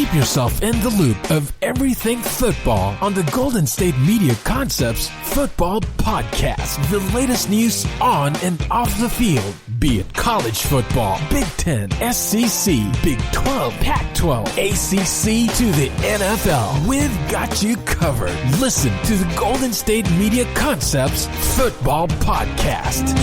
Keep yourself in the loop of everything football on the Golden State Media Concepts Football Podcast. The latest news on and off the field, be it college football, Big Ten, SEC, Big 12, Pac-12, ACC to the NFL. We've got you covered. Listen to the Golden State Media Concepts Football Podcast.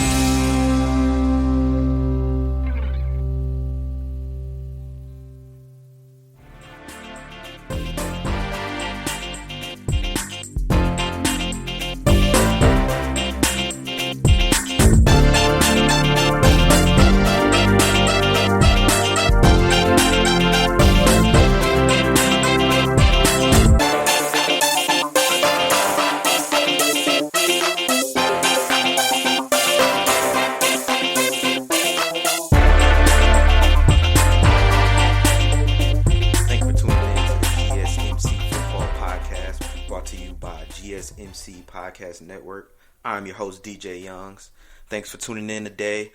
GSMC Podcast Network. I'm your host, DJ Youngs. Thanks for tuning in today.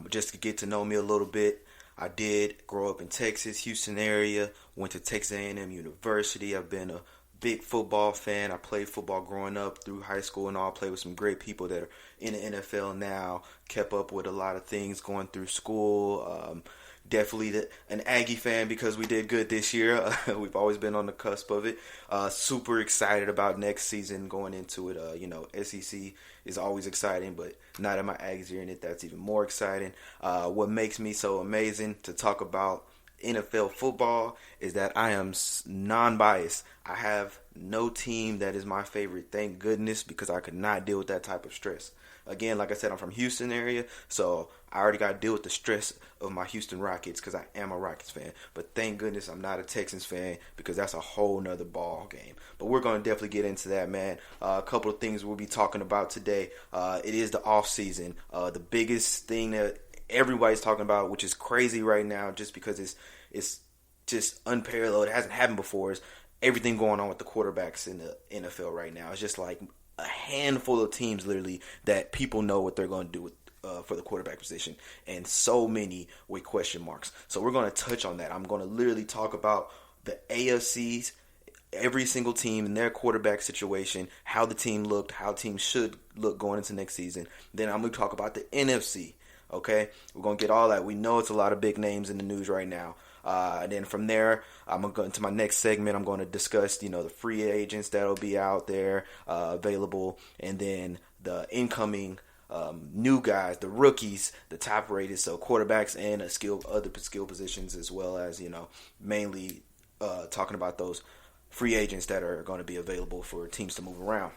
Just to get to know me a little bit, I did grow up in Texas, Houston area, went to Texas A&M University. I've been a big football fan. I played football growing up through high school and all. Played with some great people that are in the NFL now. Kept up with a lot of things going through school. Definitely an Aggie fan because we did good this year. We've always been on the cusp of it. Super excited about next season going into it. SEC is always exciting, but now that my Aggies are in it, that's even more exciting. What makes me so amazing to talk about NFL football is that I am non-biased. I have no team that is my favorite, thank goodness, because I could not deal with that type of stress. Again, like I said, I'm from Houston area, so I already got to deal with the stress of my Houston Rockets because I am a Rockets fan. But thank goodness I'm not a Texans fan because that's a whole nother ball game. But we're going to definitely get into that, man. A couple of things we'll be talking about today. It is the off season. The biggest thing that everybody's talking about, which is crazy right now just because it's just unparalleled. It hasn't happened before, is everything going on with the quarterbacks in the NFL right now. It's just like a handful of teams literally that people know what they're going to do with for the quarterback position, and so many with question marks. So we're going to touch on that. I'm going to literally talk about the AFCs, every single team and their quarterback situation, how the team looked, how teams should look going into next season. Then I'm going to talk about the NFC. Okay, we're going to get all that. We know it's a lot of big names in the news right now. And then from there, I'm going to go into my next segment. I'm going to discuss, the free agents that'll be out there available, and then the incoming new guys, the rookies, the top rated, so quarterbacks and other skill positions, as well as, mainly talking about those free agents that are going to be available for teams to move around.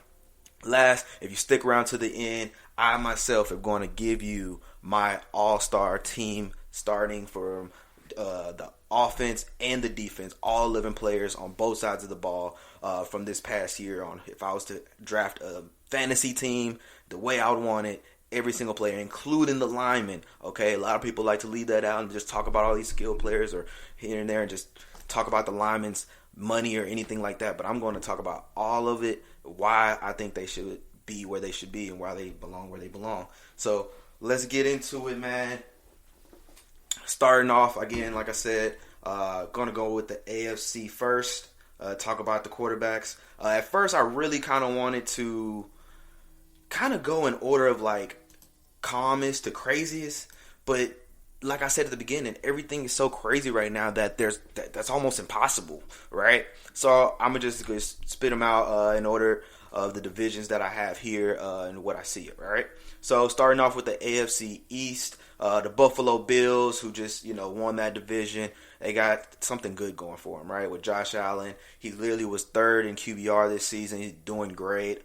Last, if you stick around to the end, I myself am going to give you my all-star team starting from the offense and the defense, all 11 players on both sides of the ball from this past year on. If I was to draft a fantasy team the way I would want it, every single player, including the linemen. Okay, a lot of people like to leave that out and just talk about all these skilled players or here and there and just talk about the linemen's money or anything like that. But I'm going to talk about all of it, why I think they should be where they should be and why they belong where they belong. So let's get into it, man. Starting off, again, like I said, going to go with the AFC first, talk about the quarterbacks. At first, I really kind of wanted to kind of go in order of like calmest to craziest, but like I said at the beginning, everything is so crazy right now that that's almost impossible, right? So I'm gonna just spit them out in order of the divisions that I have here and what I see, right? So starting off with the AFC East, the Buffalo Bills, who just won that division. They got something good going for them, right? With Josh Allen, he literally was third in QBR this season. He's doing great.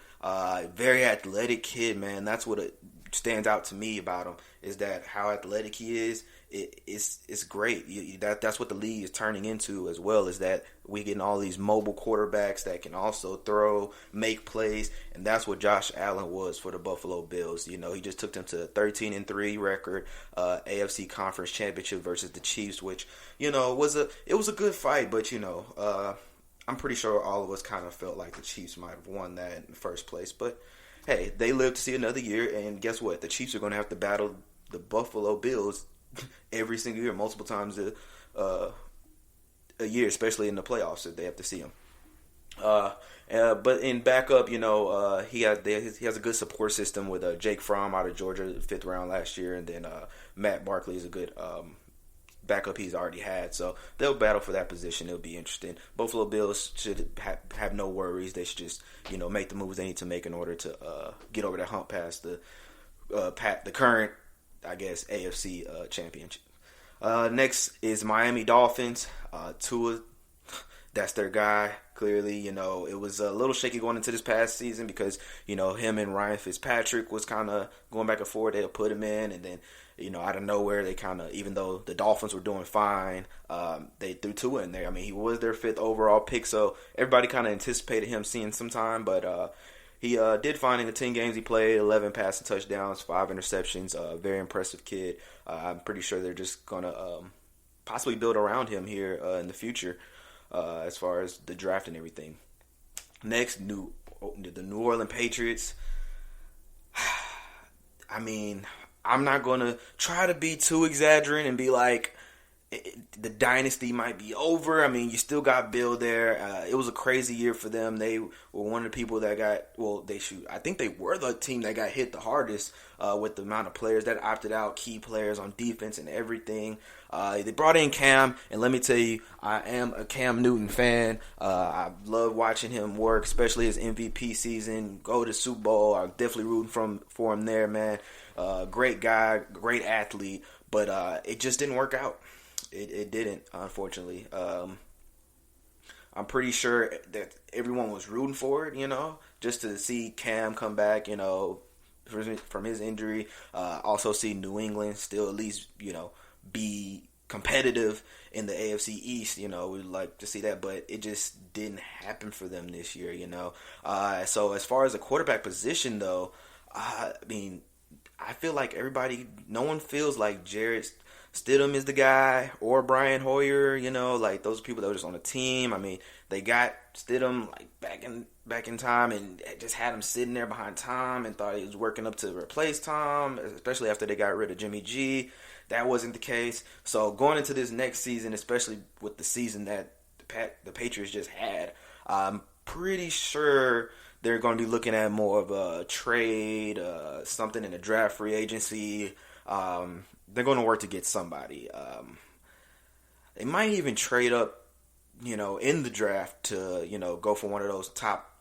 Very athletic kid, man. That's what it stands out to me about him, is that how athletic he is. It's great. That's what the league is turning into as well, is that we getting all these mobile quarterbacks that can also throw, make plays, and that's what Josh Allen was for the Buffalo Bills. He just took them to a 13-3 record, AFC Conference Championship versus the Chiefs, which it was a good fight, but I'm pretty sure all of us kind of felt like the Chiefs might have won that in the first place. But hey, they lived to see another year, and guess what? The Chiefs are going to have to battle the Buffalo Bills every single year, multiple times a year, especially in the playoffs if they have to see him. But in backup, he has a good support system with Jake Fromm out of Georgia, 5th round last year, and then Matt Barkley is a good backup he's already had. So they'll battle for that position. It'll be interesting. Buffalo Bills should have no worries. They should just make the moves they need to make in order to get over that hump past the current, I guess, AFC championship. Next is Miami Dolphins. Tua, that's their guy. Clearly, it was a little shaky going into this past season because, him and Ryan Fitzpatrick was kind of going back and forth. They'll put him in, and then, out of nowhere, they kind of, even though the Dolphins were doing fine, they threw Tua in there. I mean, he was their 5th overall pick, so everybody kind of anticipated him seeing some time, but he did fine in the 10 games he played, 11 passing touchdowns, 5 interceptions, very impressive kid. I'm pretty sure they're just going to possibly build around him here in the future. As far as the draft and everything. Next, the New Orleans Patriots. I mean, I'm not going to try to be too exaggerating and be like, the dynasty might be over. I mean, you still got Bill there. It was a crazy year for them. They were one of the people that I think they were the team that got hit the hardest with the amount of players that opted out, key players on defense and everything. They brought in Cam, and let me tell you, I am a Cam Newton fan. I love watching him work, especially his MVP season. Go to Super Bowl. I'm definitely rooting for him there, man. Great guy, great athlete, but it just didn't work out. It didn't, unfortunately. I'm pretty sure that everyone was rooting for it, just to see Cam come back, from his injury. Also see New England still at least, be competitive in the AFC East. We'd like to see that, but it just didn't happen for them this year, So as far as the quarterback position, though, I mean, I feel like no one feels like Jarrett Stidham is the guy, or Brian Hoyer, like those people that were just on the team. I mean, they got Stidham like back in time and just had him sitting there behind Tom and thought he was working up to replace Tom, especially after they got rid of Jimmy G. That wasn't the case. So going into this next season, especially with the season that the Patriots just had, I'm pretty sure they're going to be looking at more of a trade, something in the draft, free agency. They're going to work to get somebody. They might even trade up, in the draft to, go for one of those top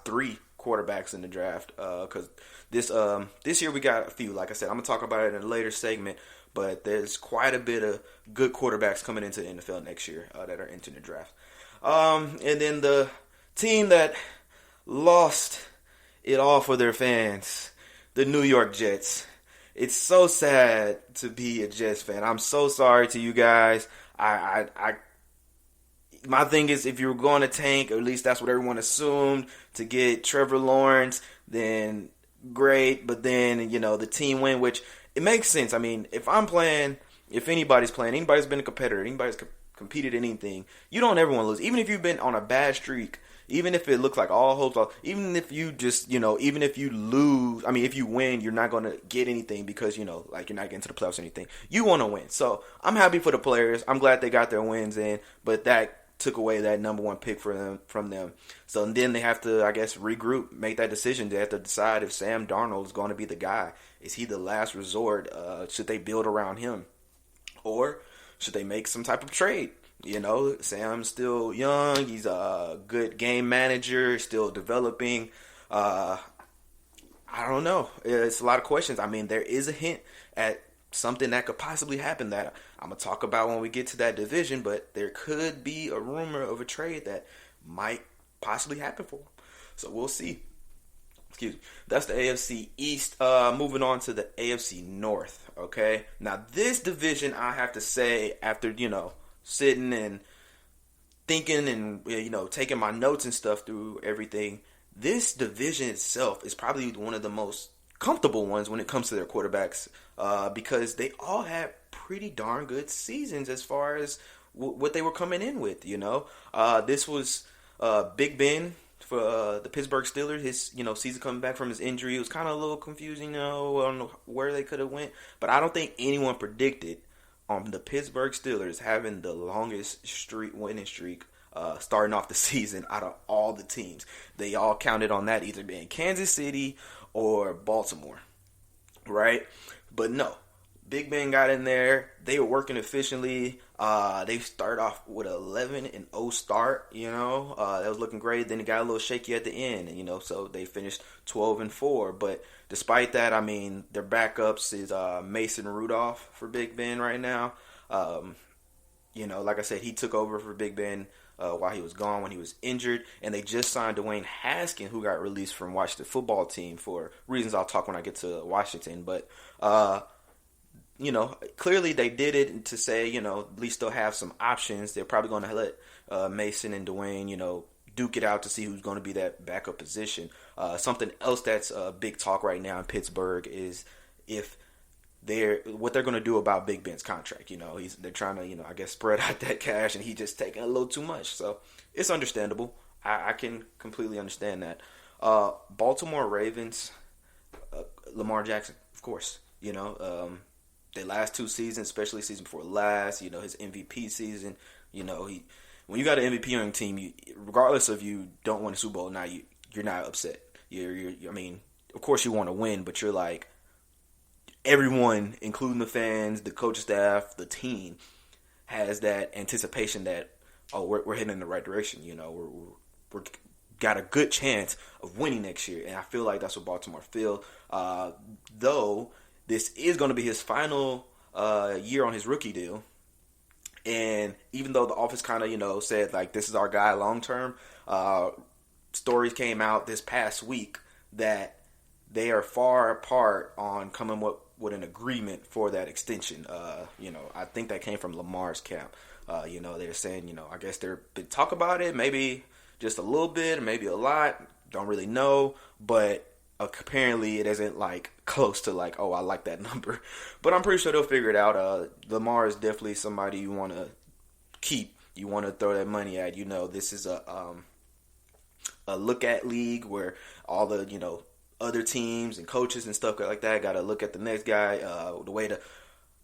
3 quarterbacks in the draft. Because this year we got a few. Like I said, I'm going to talk about it in a later segment. But there's quite a bit of good quarterbacks coming into the NFL next year that are entering the draft. And then the team that lost it all for their fans, the New York Jets. It's so sad to be a Jets fan. I'm so sorry to you guys. My thing is, if you were going to tank, or at least that's what everyone assumed, to get Trevor Lawrence, then great. But then, the team win, which it makes sense. I mean, if anybody's playing, anybody's been a competitor, anybody's competed in anything, you don't ever want to lose. Even if you've been on a bad streak, even if it looks like all hope's lost, even if you just, even if you lose, I mean, if you win, you're not going to get anything because, like you're not getting to the playoffs or anything. You want to win. So I'm happy for the players. I'm glad they got their wins in, but that took away that number 1 pick from them. So then they have to, I guess, regroup, make that decision. They have to decide if Sam Darnold is going to be the guy. Is he the last resort? Should they build around him? Or should they make some type of trade? Sam's still young. He's a good game manager, still developing. I don't know. It's a lot of questions. I mean, there is a hint at something that could possibly happen that I'm going to talk about when we get to that division, but there could be a rumor of a trade that might possibly happen for him. So we'll see. Excuse me. That's the AFC East. Moving on to the AFC North, okay? Now, this division, I have to say, after, sitting and thinking and, taking my notes and stuff through everything, this division itself is probably one of the most comfortable ones when it comes to their quarterbacks because they all had pretty darn good seasons as far as what they were coming in with, This was Big Ben for the Pittsburgh Steelers. His, season coming back from his injury, it was kind of a little confusing, I don't know where they could have went. But I don't think anyone predicted on the Pittsburgh Steelers having the longest winning streak starting off the season out of all the teams. They all counted on that either being Kansas City or Baltimore, right? But no, Big Ben got in there. They were working efficiently. They started off with an 11-0 start. That was looking great. Then it got a little shaky at the end, and so they finished 12-4. But despite that, I mean, their backups is Mason Rudolph for Big Ben right now. Like I said, he took over for Big Ben while he was gone when he was injured, and they just signed Dwayne Haskins, who got released from Washington football team for reasons I'll talk when I get to Washington. But clearly they did it to say, at least they'll have some options. They're probably going to let Mason and Dwayne, duke it out to see who's going to be that backup position. Something else that's big talk right now in Pittsburgh is what they're going to do about Big Ben's contract. They're trying to, I guess, spread out that cash, and he just taking a little too much. So it's understandable. I can completely understand that. Baltimore Ravens, Lamar Jackson, of course. The last two seasons, especially season before last, his MVP season, when you got an MVP on your team, regardless of you don't win a Super Bowl, now you're not upset. I mean, of course you want to win, but you're like, everyone, including the fans, the coaching staff, the team, has that anticipation that, we're heading in the right direction. We're got a good chance of winning next year, and I feel like that's what Baltimore feel. Though this is going to be his final year on his rookie deal, and even though the office kind of said like this is our guy long term, stories came out this past week that they are far apart on coming up with an agreement for that extension. I think that came from Lamar's camp. They're saying, I guess they're been talk about it, maybe just a little bit, maybe a lot, don't really know, but apparently it isn't like close to like, I like that number. But I'm pretty sure they'll figure it out. Lamar is definitely somebody you want to keep, you want to throw that money at. This is a look at league where all the other teams and coaches and stuff like that got to look at the next guy. The way the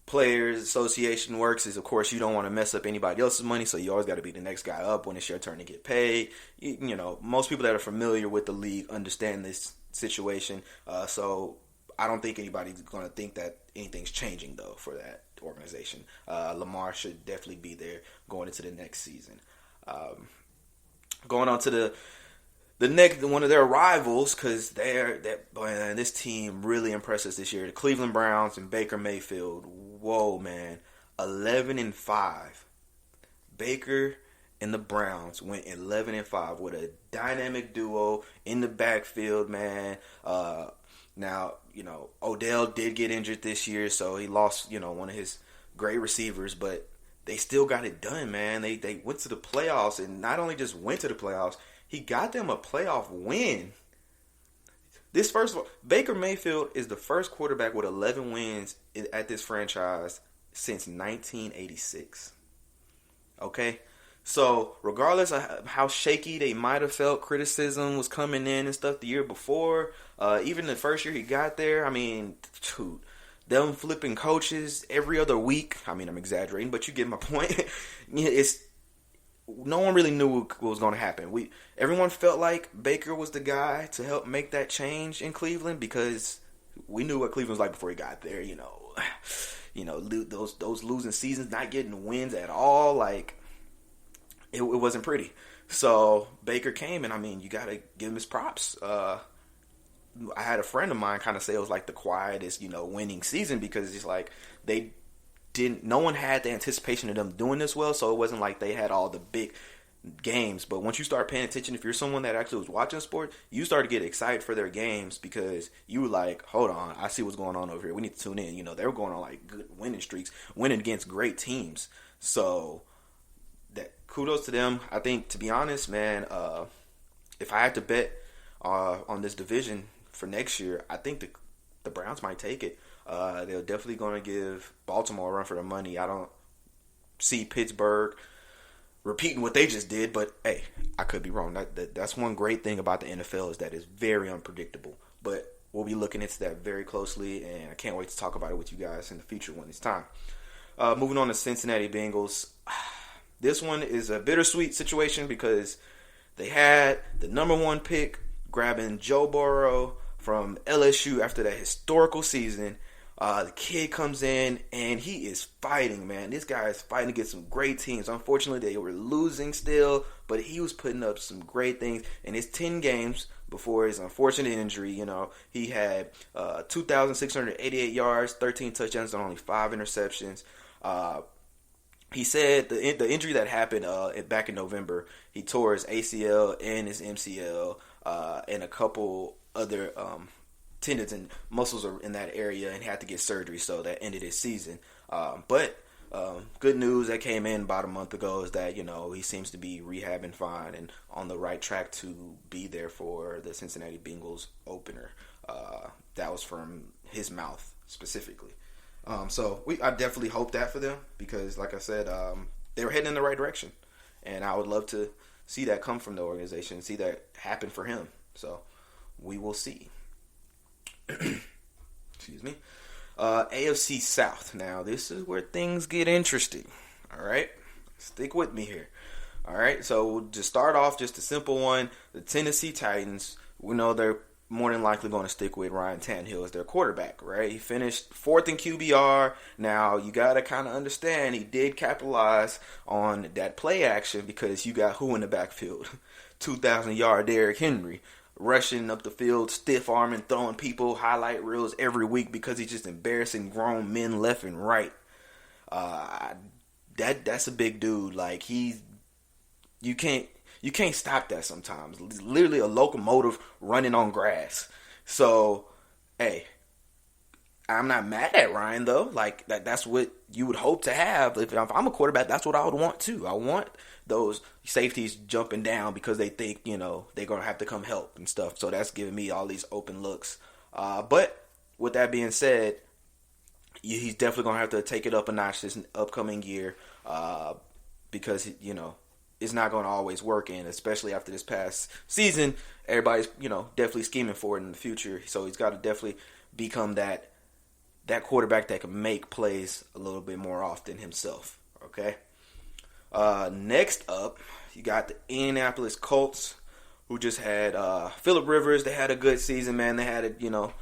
Players Association works is, of course, you don't want to mess up anybody else's money, so you always got to be the next guy up when it's your turn to get paid. Most people that are familiar with the league understand this situation, so I don't think anybody's going to think that anything's changing, though, for that organization. Lamar should definitely be there going into the next season. Going on to the next one of their rivals, because this team really impressed us this year. The Cleveland Browns and Baker Mayfield. Whoa, man, 11-5. Baker and the Browns went 11-5 with a dynamic duo in the backfield, man. Now, Odell did get injured this year, so he lost, one of his great receivers, but they still got it done, man. They went to the playoffs, and not only just went to the playoffs, he got them a playoff win. Baker Mayfield is the first quarterback with 11 wins at this franchise since 1986. Okay? So, regardless of how shaky they might have felt, criticism was coming in and stuff the year before, even the first year he got there, I mean, dude, them flipping coaches every other week. I mean, I'm exaggerating, but you get my point. No one really knew what was going to happen. Everyone felt like Baker was the guy to help make that change in Cleveland, because we knew what Cleveland was like before he got there. Those losing seasons, not getting wins at all, like it wasn't pretty. So Baker came, and I mean, you got to give him his props. I had a friend of mine kind of say it was like the quietest, winning season, because it's like no one had the anticipation of them doing this well, so it wasn't like they had all the big games. But once you start paying attention, if you're someone that actually was watching sport, you start to get excited for their games, because you were like, hold on, I see what's going on over here. We need to tune in. They were going on like good winning streaks, winning against great teams. So that kudos to them. I think, to be honest, man, if I had to bet on this division for next year, I think the Browns might take it. They're definitely going to give Baltimore a run for their money. I don't see Pittsburgh repeating what they just did, but hey, I could be wrong. That's one great thing about the NFL, is that it's very unpredictable. But we'll be looking into that very closely, and I can't wait to talk about it with you guys in the future when it's time. Moving on to Cincinnati Bengals. This one is a bittersweet situation because they had the number one pick, grabbing Joe Burrow from LSU after that historical season. The kid comes in and he is fighting, man. This guy is fighting against some great teams. Unfortunately, they were losing still, but he was putting up some great things. In his 10 games before his unfortunate injury, he had 2,688 yards, 13 touchdowns, and only 5 interceptions. He said the injury that happened back in November, he tore his ACL and his MCL and a couple other tendons and muscles are in that area and had to get surgery, so that ended his season. But good news that came in about a month ago is that, he seems to be rehabbing fine and on the right track to be there for the Cincinnati Bengals opener. That was from his mouth specifically. So I definitely hope that for them because, like I said, they were heading in the right direction. And I would love to see that come from the organization, see that happen for him. So we will see. Excuse me. AFC South. Now, this is where things get interesting. All right? Stick with me here. All right? So, we'll just start off just a simple one. The Tennessee Titans, we know they're more than likely going to stick with Ryan Tannehill as their quarterback, right? He finished 4th in QBR. Now, you got to kind of understand he did capitalize on that play action because you got who in the backfield? 2,000-yard Derrick Henry. Rushing up the field, stiff arming, throwing people highlight reels every week because he's just embarrassing grown men left and right. That's a big dude. Like you can't stop that sometimes. It's literally a locomotive running on grass. So, hey, I'm not mad at Ryan though. Like that's what you would hope to have. If I'm a quarterback, that's what I would want too. I want those safeties jumping down because they think, they're going to have to come help and stuff. So that's giving me all these open looks. But with that being said, he's definitely going to have to take it up a notch this upcoming year because, it's not going to always work. And especially after this past season, everybody's, definitely scheming for it in the future. So he's got to definitely become that quarterback that can make plays a little bit more often himself. Okay. Next up, you got the Indianapolis Colts, who just had Phillip Rivers. They had a good season, man. They had a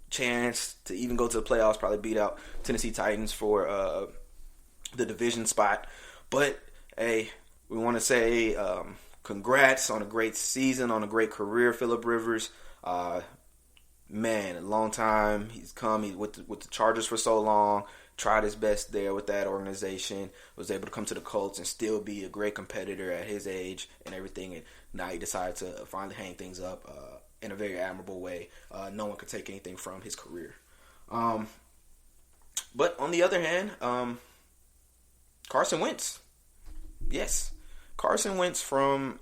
chance to even go to the playoffs, probably beat out Tennessee Titans for the division spot. But hey, we want to say congrats on a great season, on a great career, Phillip Rivers. Man, a long time he's come. He's with the Chargers for so long. Tried his best there with that organization, was able to come to the Colts and still be a great competitor at his age and everything. And now he decided to finally hang things up in a very admirable way. No one could take anything from his career. But on the other hand, Carson Wentz. Yes, Carson Wentz from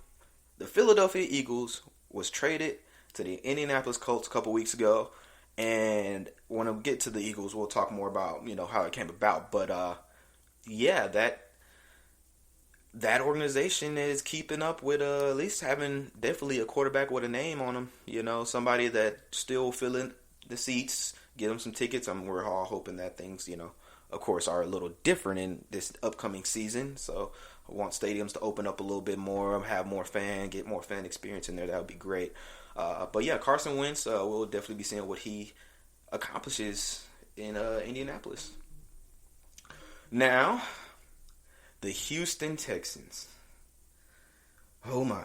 the Philadelphia Eagles was traded to the Indianapolis Colts a couple weeks ago. And when I get to the Eagles, we'll talk more about, how it came about. But, that organization is keeping up with at least having definitely a quarterback with a name on him. Somebody that still filling the seats, get them some tickets. We're all hoping that things, of course, are a little different in this upcoming season. So I want stadiums to open up a little bit more, have more get more fan experience in there. That would be great. But yeah, Carson Wentz, we'll definitely be seeing what he accomplishes in Indianapolis. Now, the Houston Texans. Oh my,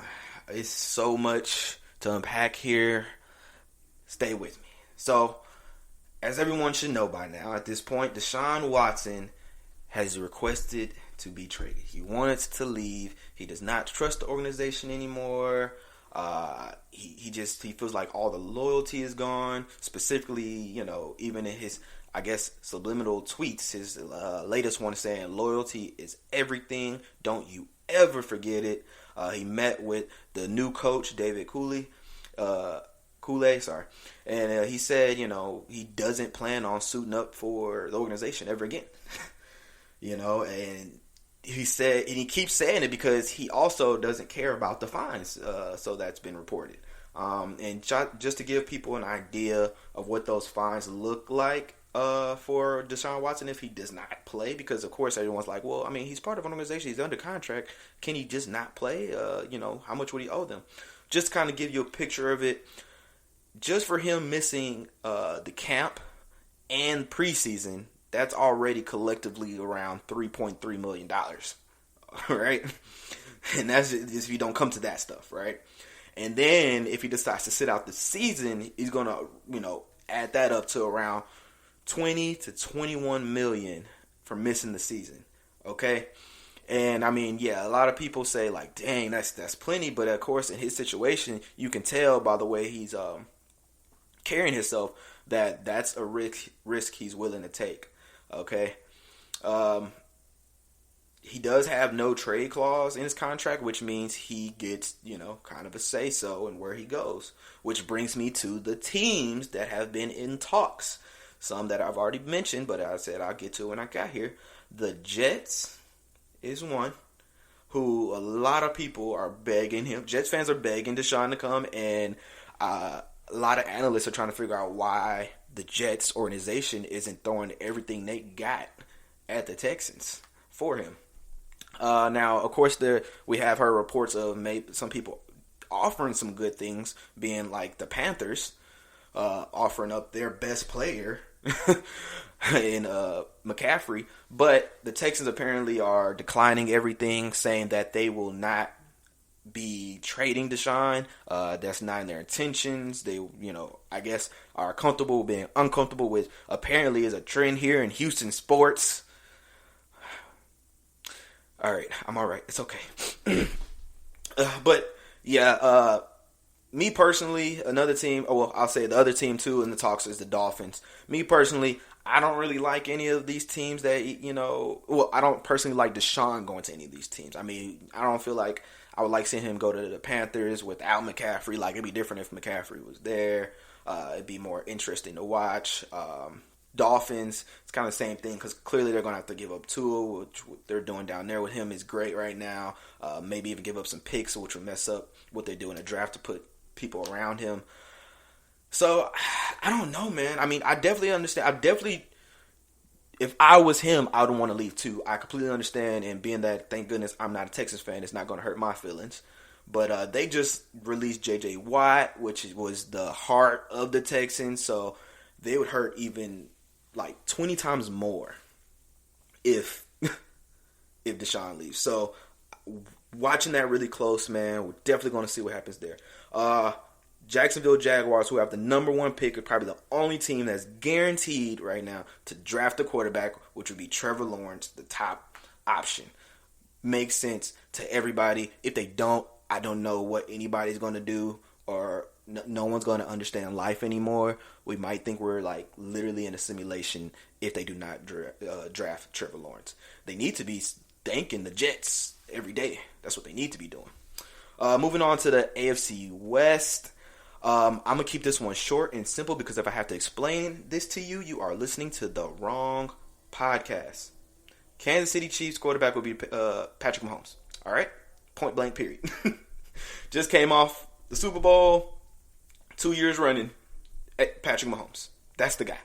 it's so much to unpack here. Stay with me. So, as everyone should know by now, at this point, Deshaun Watson has requested to be traded. He wants to leave. He does not trust the organization anymore. He feels like all the loyalty is gone. Specifically, even in his, I guess, subliminal tweets, his latest one saying loyalty is everything. Don't you ever forget it. He met with the new coach, David Cooley, and he said, he doesn't plan on suiting up for the organization ever again. And he said, and he keeps saying it because he also doesn't care about the fines. So that's been reported. And just to give people an idea of what those fines look like, for Deshaun Watson if he does not play? Because of course everyone's like, well, I mean, he's part of an organization, he's under contract. Can he just not play? How much would he owe them? Just to kind of give you a picture of it. Just for him missing the camp and preseason, that's already collectively around $3.3 million, right? And that's just if you don't come to that stuff, right? And then if he decides to sit out the season, he's going to, add that up to around 20 to 21 million for missing the season, okay? And I mean, yeah, a lot of people say like, dang, that's plenty. But of course, in his situation, you can tell by the way he's carrying himself that that's a risk he's willing to take. Okay, he does have no trade clause in his contract, which means he gets kind of a say so in where he goes. Which brings me to the teams that have been in talks. Some that I've already mentioned, but I said I'll get to when I got here. The Jets is one who a lot of people are begging him. Jets fans are begging Deshaun to come, and a lot of analysts are trying to figure out why the Jets organization isn't throwing everything they got at the Texans for him. Now, of course, we have heard reports of maybe some people offering some good things, being like the Panthers offering up their best player in McCaffrey, but the Texans apparently are declining everything, saying that they will not be trading Deshaun. That's not in their intentions. They, I guess are comfortable being uncomfortable with apparently is a trend here in Houston sports. All right, I'm all right. It's okay. But yeah, me personally, another team. Well, I'll say the other team too in the talks is the Dolphins. Me personally, I don't really like any of these teams that Well, I don't personally like Deshaun going to any of these teams. I mean, I don't feel like I would like seeing him go to the Panthers without McCaffrey. Like, it'd be different if McCaffrey was there. It'd be more interesting to watch. Dolphins, it's kind of the same thing because clearly they're going to have to give up Tua, which what they're doing down there with him is great right now. Maybe even give up some picks, which will mess up what they do in the draft to put people around him. So, I don't know, man. I mean, I definitely understand. If I was him, I would want to leave too. I completely understand, and being that, thank goodness, I'm not a Texas fan, it's not going to hurt my feelings. But they just released J.J. Watt, which was the heart of the Texans, so they would hurt even like 20 times more if Deshaun leaves. So watching that really close, man, we're definitely going to see what happens there. Jacksonville Jaguars, who have the number one pick, are probably the only team that's guaranteed right now to draft a quarterback, which would be Trevor Lawrence, the top option. Makes sense to everybody. If they don't, I don't know what anybody's going to do, or no one's going to understand life anymore. We might think we're like literally in a simulation if they do not draft Trevor Lawrence. They need to be thanking the Jets every day. That's what they need to be doing. Moving on to the AFC West. I'm going to keep this one short and simple because if I have to explain this to you, you are listening to the wrong podcast. Kansas City Chiefs quarterback will be Patrick Mahomes. All right? Point blank, period. Just came off the Super Bowl 2 years running. Patrick Mahomes. That's the guy.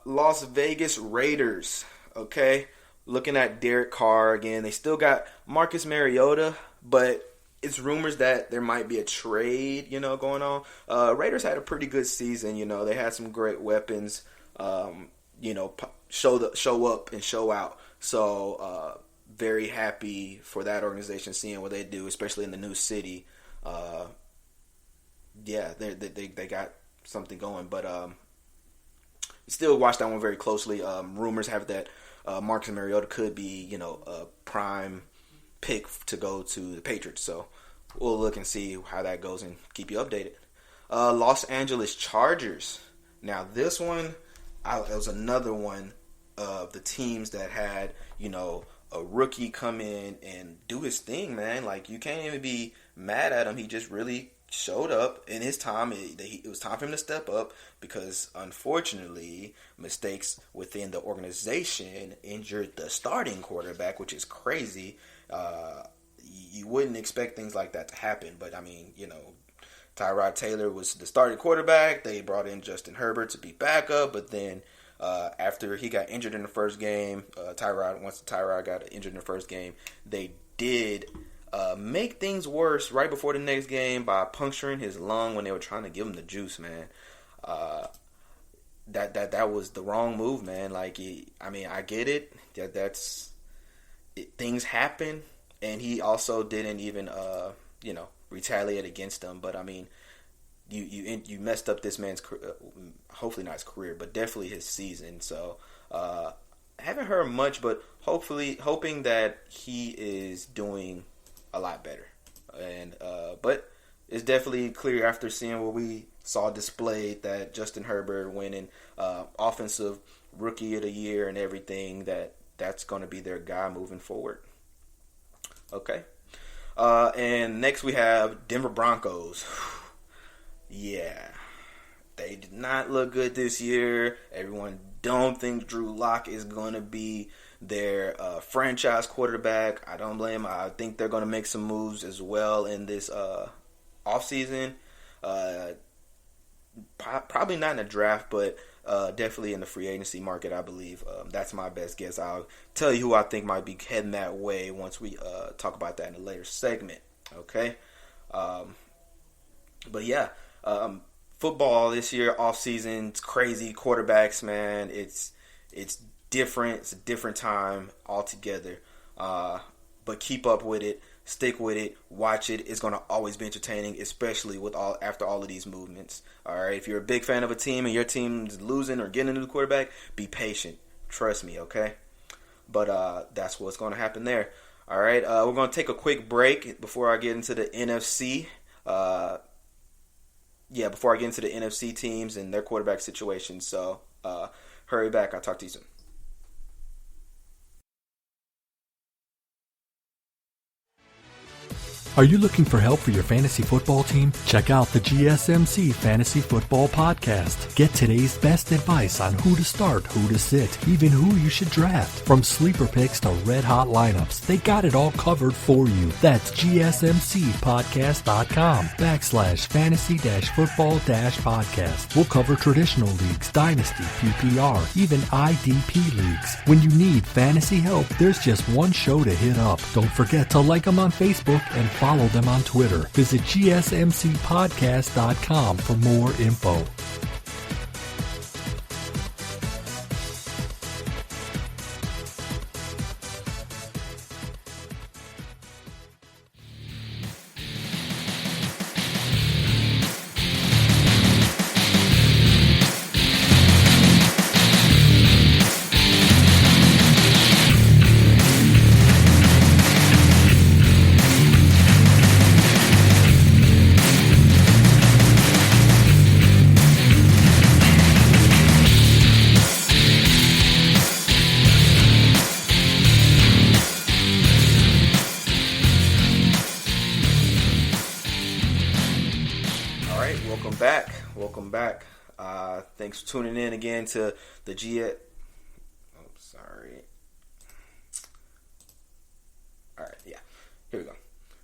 Las Vegas Raiders. Okay? Looking at Derek Carr again. They still got Marcus Mariota, but it's rumors that there might be a trade, going on. Raiders had a pretty good season. They had some great weapons. Show up and show out. So very happy for that organization, seeing what they do, especially in the new city. They got something going, but still watch that one very closely. Rumors have that Marcus Mariota could be, a prime pick to go to the Patriots. So we'll look and see how that goes and keep you updated. Los Angeles Chargers. Now this one, it was another one of the teams that had, a rookie come in and do his thing, man. Like, you can't even be mad at him. He just really showed up in his time. It was time for him to step up because, unfortunately, mistakes within the organization injured the starting quarterback, which is crazy. You wouldn't expect things like that to happen, but I mean, Tyrod Taylor was the starting quarterback. They brought in Justin Herbert to be backup, but then After he got injured in the first game, once Tyrod got injured in the first game, they did make things worse right before the next game by puncturing his lung when they were trying to give him the juice, man. That was the wrong move, man. Like, I get it. Things happen, and he also didn't even, retaliate against them. But you messed up this man's, hopefully not his career, but definitely his season. So, haven't heard much, but hoping that he is doing a lot better. And but it's definitely clear after seeing what we saw displayed that Justin Herbert winning offensive rookie of the year and everything, that's going to be their guy moving forward. Okay. And next we have Denver Broncos. Yeah. They did not look good this year. Everyone don't think Drew Lock is going to be their franchise quarterback. I don't blame them. I think they're going to make some moves as well in this offseason. Probably not in the draft, but definitely in the free agency market, I believe. That's my best guess. I'll tell you who I think might be heading that way once we talk about that in a later segment. Okay? But yeah, football this year, offseason, it's crazy. Quarterbacks, man, it's different. It's a different time altogether. But keep up with it. Stick with it. Watch it. It's going to always be entertaining, especially after all of these movements. All right. If you're a big fan of a team and your team's losing or getting a new quarterback, be patient. Trust me. Okay. But that's what's going to happen there. All right. We're going to take a quick break before I get into the NFC. Before I get into the NFC teams and their quarterback situation. So hurry back. I'll talk to you soon. Are you looking for help for your fantasy football team? Check out the GSMC Fantasy Football Podcast. Get today's best advice on who to start, who to sit, even who you should draft. From sleeper picks to red-hot lineups, they got it all covered for you. That's gsmcpodcast.com/fantasy-football-podcast. We'll cover traditional leagues, dynasty, PPR, even IDP leagues. When you need fantasy help, there's just one show to hit up. Don't forget to like them on Facebook and follow them on Twitter. Visit gsmcpodcast.com for more info. Welcome back. Thanks for tuning in again to the Alright, yeah. Here we go.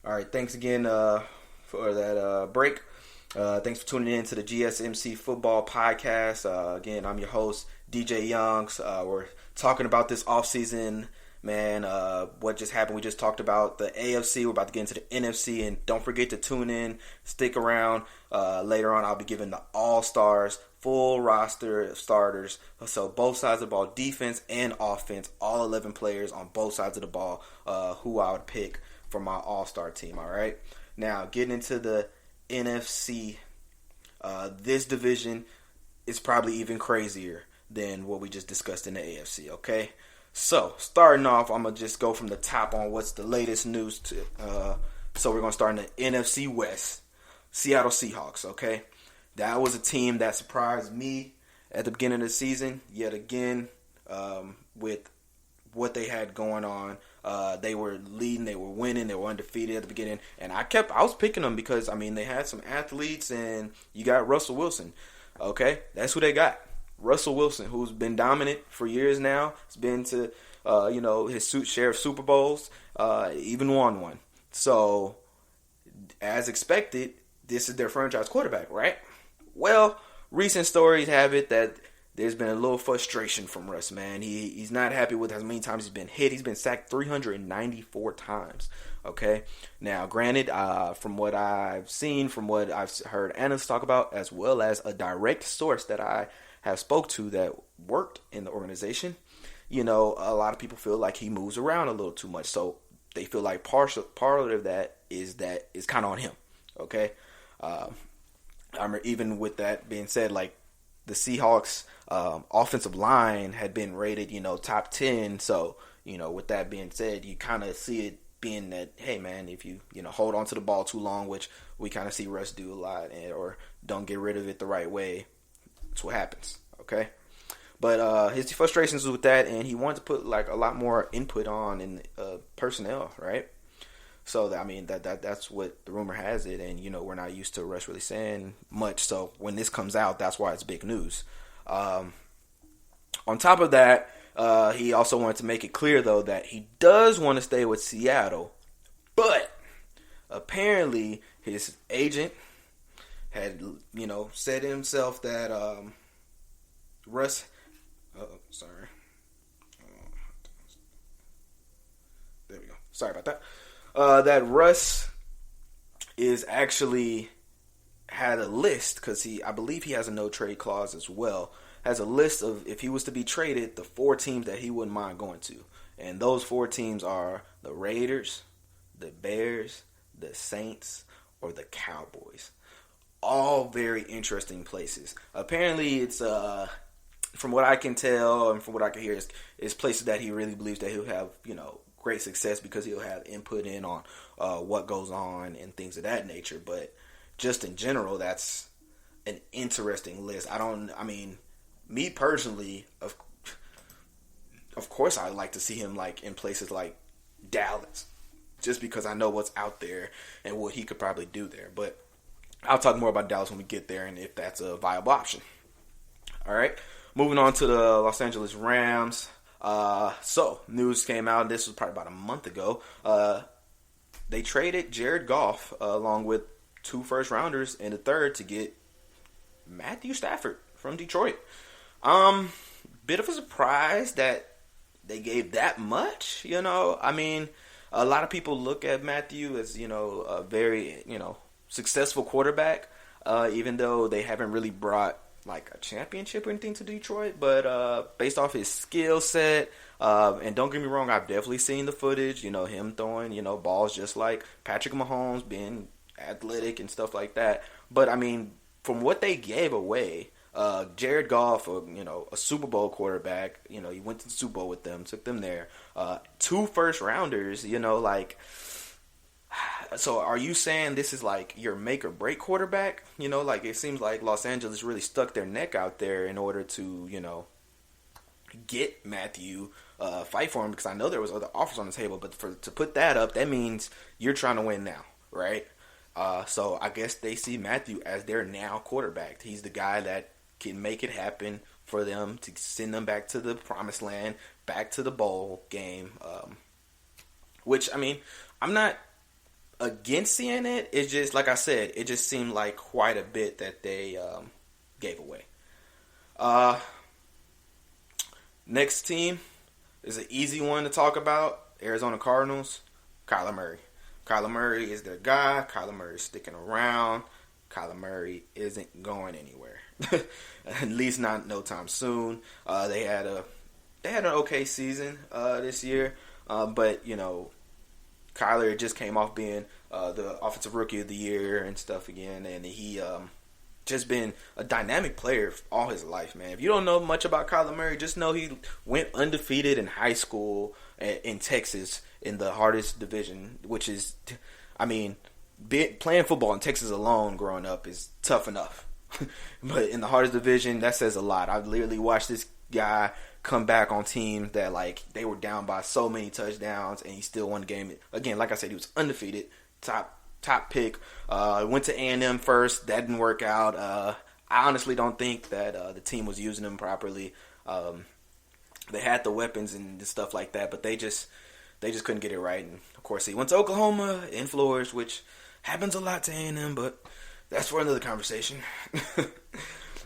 Alright, thanks again for that break. Thanks for tuning in to the GSMC Football Podcast. Again, I'm your host, DJ Youngs. We're talking about this offseason, man. What just happened? We just talked about the AFC. We're about to get into the NFC, and don't forget to tune in. Stick around. Later on, I'll be giving the All-Stars full roster of starters. So both sides of the ball, defense and offense, all 11 players on both sides of the ball, who I would pick for my All-Star team. All right. Now, getting into the NFC, this division is probably even crazier than what we just discussed in the AFC. Okay. So, starting off, I'm going to just go from the top on what's the latest news. So, we're going to start in the NFC West. Seattle Seahawks, okay? That was a team that surprised me at the beginning of the season. Yet again, with what they had going on. They were leading, they were winning, they were undefeated at the beginning. And I was picking them because, they had some athletes, and you got Russell Wilson. Okay? That's who they got. Russell Wilson, who's been dominant for years now. He's been to, his share of Super Bowls, even won one. So, as expected, this is their franchise quarterback, right? Well, recent stories have it that there's been a little frustration from Russ, man. He's not happy with how many times he's been hit. He's been sacked 394 times. Okay, now granted, from what I've seen, from what I've heard analysts talk about, as well as a direct source that I have spoke to that worked in the organization, a lot of people feel like he moves around a little too much. So they feel like part of that is kind of on him. Okay, even with that being said, like the Seahawks offensive line had been rated, top 10. So, with that being said, you kind of see it being that, hey man, if you hold on to the ball too long, which we kind of see Russ do a lot, or don't get rid of it the right way, that's what happens. Okay, but his frustrations with that, and he wanted to put like a lot more input on in personnel, right? So that's what the rumor has it, and we're not used to Russ really saying much. So when this comes out, that's why it's big news. On top of that, he also wanted to make it clear, though, that he does want to stay with Seattle. But apparently his agent had, said to himself that Russ... sorry. There we go. Sorry about that. That Russ is actually had a list, because I believe he has a no-trade clause as well, has a list of, if he was to be traded, the 4 teams that he wouldn't mind going to. And those 4 teams are the Raiders, the Bears, the Saints, or the Cowboys. All very interesting places. Apparently, it's, from what I can tell and from what I can hear, is places that he really believes that he'll have, great success, because he'll have input in on what goes on and things of that nature. But just in general, that's an interesting list. Me personally, of course, I'd like to see him like in places like Dallas, just because I know what's out there and what he could probably do there. But I'll talk more about Dallas when we get there and if that's a viable option. All right, moving on to the Los Angeles Rams. So news came out. This was probably about a month ago. They traded Jared Goff along with 2 first-rounders and a third to get Matthew Stafford from Detroit. Bit of a surprise that they gave that much, a lot of people look at Matthew as, a very, successful quarterback, even though they haven't really brought like a championship or anything to Detroit, but based off his skill set, and don't get me wrong, I've definitely seen the footage, him throwing, balls just like Patrick Mahomes, being athletic and stuff like that. But from what they gave away, Jared Goff, a Super Bowl quarterback, he went to the Super Bowl with them, took them there. 2 first-rounders, so are you saying this is like your make or break quarterback? It seems like Los Angeles really stuck their neck out there in order to, get Matthew, fight for him, because I know there was other offers on the table, but to put that up, that means you're trying to win now, right? So I guess they see Matthew as their now quarterback. He's the guy that can make it happen for them to send them back to the promised land, back to the bowl game. Which, I'm not against seeing it. It's just, like I said, it just seemed like quite a bit that they gave away. Next team is an easy one to talk about. Arizona Cardinals, Kyler Murray. Kyler Murray is their guy. Kyler Murray is sticking around. Kyler Murray isn't going anywhere. At least not no time soon. They had an okay season this year, but Kyler just came off being the offensive rookie of the year and stuff again, and he just been a dynamic player all his life, man. If you don't know much about Kyler Murray, just know he went undefeated in high school in Texas in the hardest division, which is, playing football in Texas alone growing up is tough enough. But in the hardest division, that says a lot. I've literally watched this guy come back on teams that, like, they were down by so many touchdowns, and he still won the game. Again, like I said, he was undefeated, top pick. Went to A&M first. That didn't work out. I honestly don't think that the team was using him properly. They had the weapons and stuff like that, but they just couldn't get it right. And of course, he went to Oklahoma and flourished, which happens a lot to A&M, but that's for another conversation.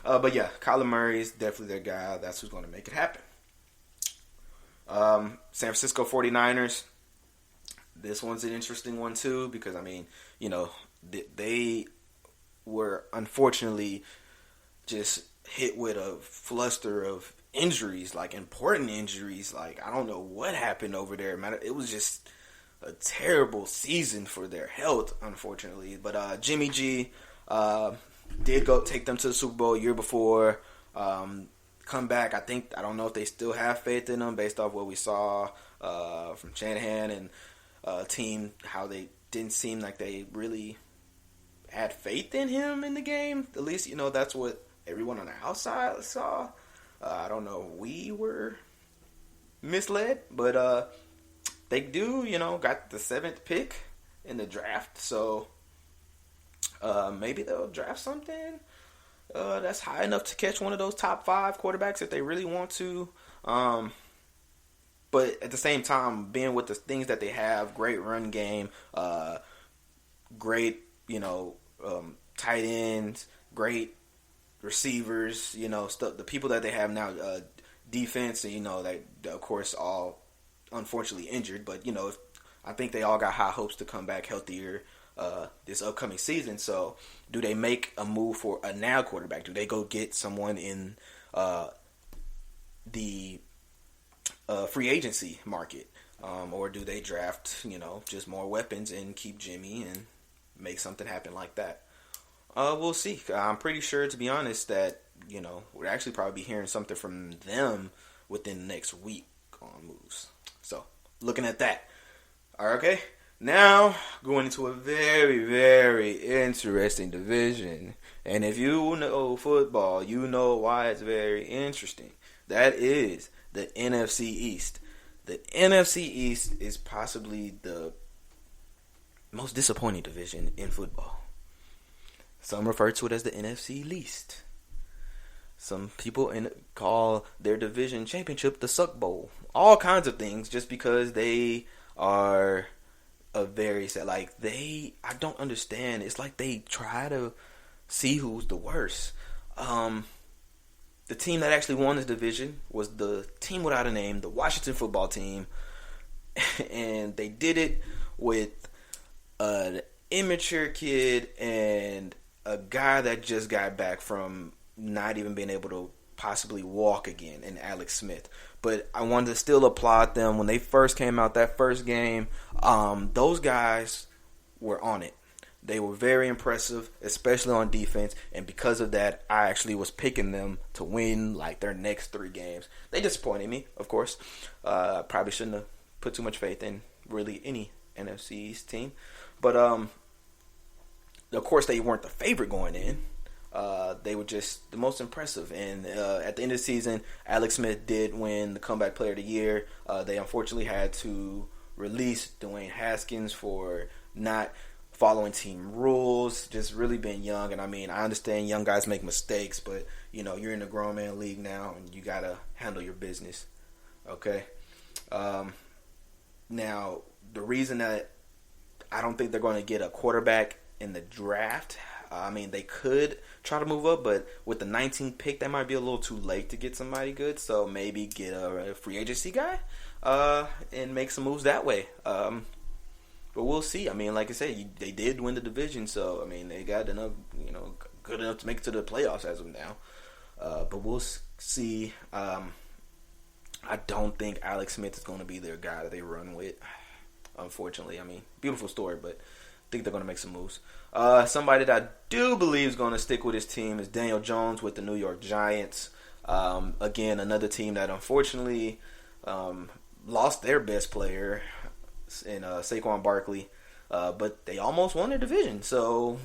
But yeah, Kyler Murray is definitely their guy. That's who's going to make it happen. San Francisco 49ers. This one's an interesting one too because, I mean, you know, they were unfortunately just hit with a fluster of injuries, like important injuries. Like, I don't know what happened over there. It was just a terrible season for their health, unfortunately. But Jimmy G did go take them to the Super Bowl a year before. Come back. I don't know if they still have faith in them based off what we saw from Shanahan and team, how they didn't seem like they really had faith in him in the game. At least, you know, that's what everyone on the outside saw. I don't know. We were misled, but they do, you know, got the 7th pick in the draft. So maybe they'll draft something that's high enough to catch one of those top 5 quarterbacks if they really want to. But at the same time, being with the things that they have, great run game, great, you know, tight ends, great receivers, you know, stuff. The people that they have now, defense, and you know, they of course all unfortunately injured, but you know, I think they all got high hopes to come back healthier this upcoming season. So, do they make a move for a now quarterback? Do they go get someone in the free agency market, or do they draft, you know, just more weapons and keep Jimmy and make something happen like that? We'll see. I'm pretty sure, to be honest, that, you know, we'll actually probably be hearing something from them within the next week on moves. So, looking at that. Okay, now going into a very, very interesting division. And if you know football, you know why it's very interesting. That is the NFC East. The NFC East is possibly the most disappointing division in football. Some refer to it as the NFC least. Some people call their division championship the Suck Bowl. All kinds of things just because they are a very sad. Like, I don't understand. It's like they try to see who's the worst. The team that actually won this division was the team without a name, the Washington football team. And they did it with an immature kid and a guy that just got back from not even being able to possibly walk again in Alex Smith. But I wanted to still applaud them when they first came out that first game. Those guys were on it. They were very impressive, especially on defense. And because of that, I actually was picking them to win like their next 3 games. They disappointed me, of course. Probably shouldn't have put too much faith in really any NFC East team. But of course, they weren't the favorite going in. They were just the most impressive. And at the end of the season, Alex Smith did win the Comeback Player of the Year. They unfortunately had to release Dwayne Haskins for not following team rules, just really being young. And I mean, I understand young guys make mistakes, but you know, you're in the grown man league now and you gotta handle your business. Okay. Now, the reason that I don't think they're going to get a quarterback in the draft, I mean, they could try to move up, but with the 19th pick, that might be a little too late to get somebody good. So maybe get a free agency guy and make some moves that way. But we'll see. I mean, like I said, they did win the division, so I mean, they got enough, you know, good enough to make it to the playoffs as of now. But we'll see. I don't think Alex Smith is going to be their guy that they run with. Unfortunately, I mean, beautiful story, but I think they're going to make some moves. Somebody that I do believe is going to stick with his team is Daniel Jones with the New York Giants. Again, another team that unfortunately lost their best player in Saquon Barkley, but they almost won their division, so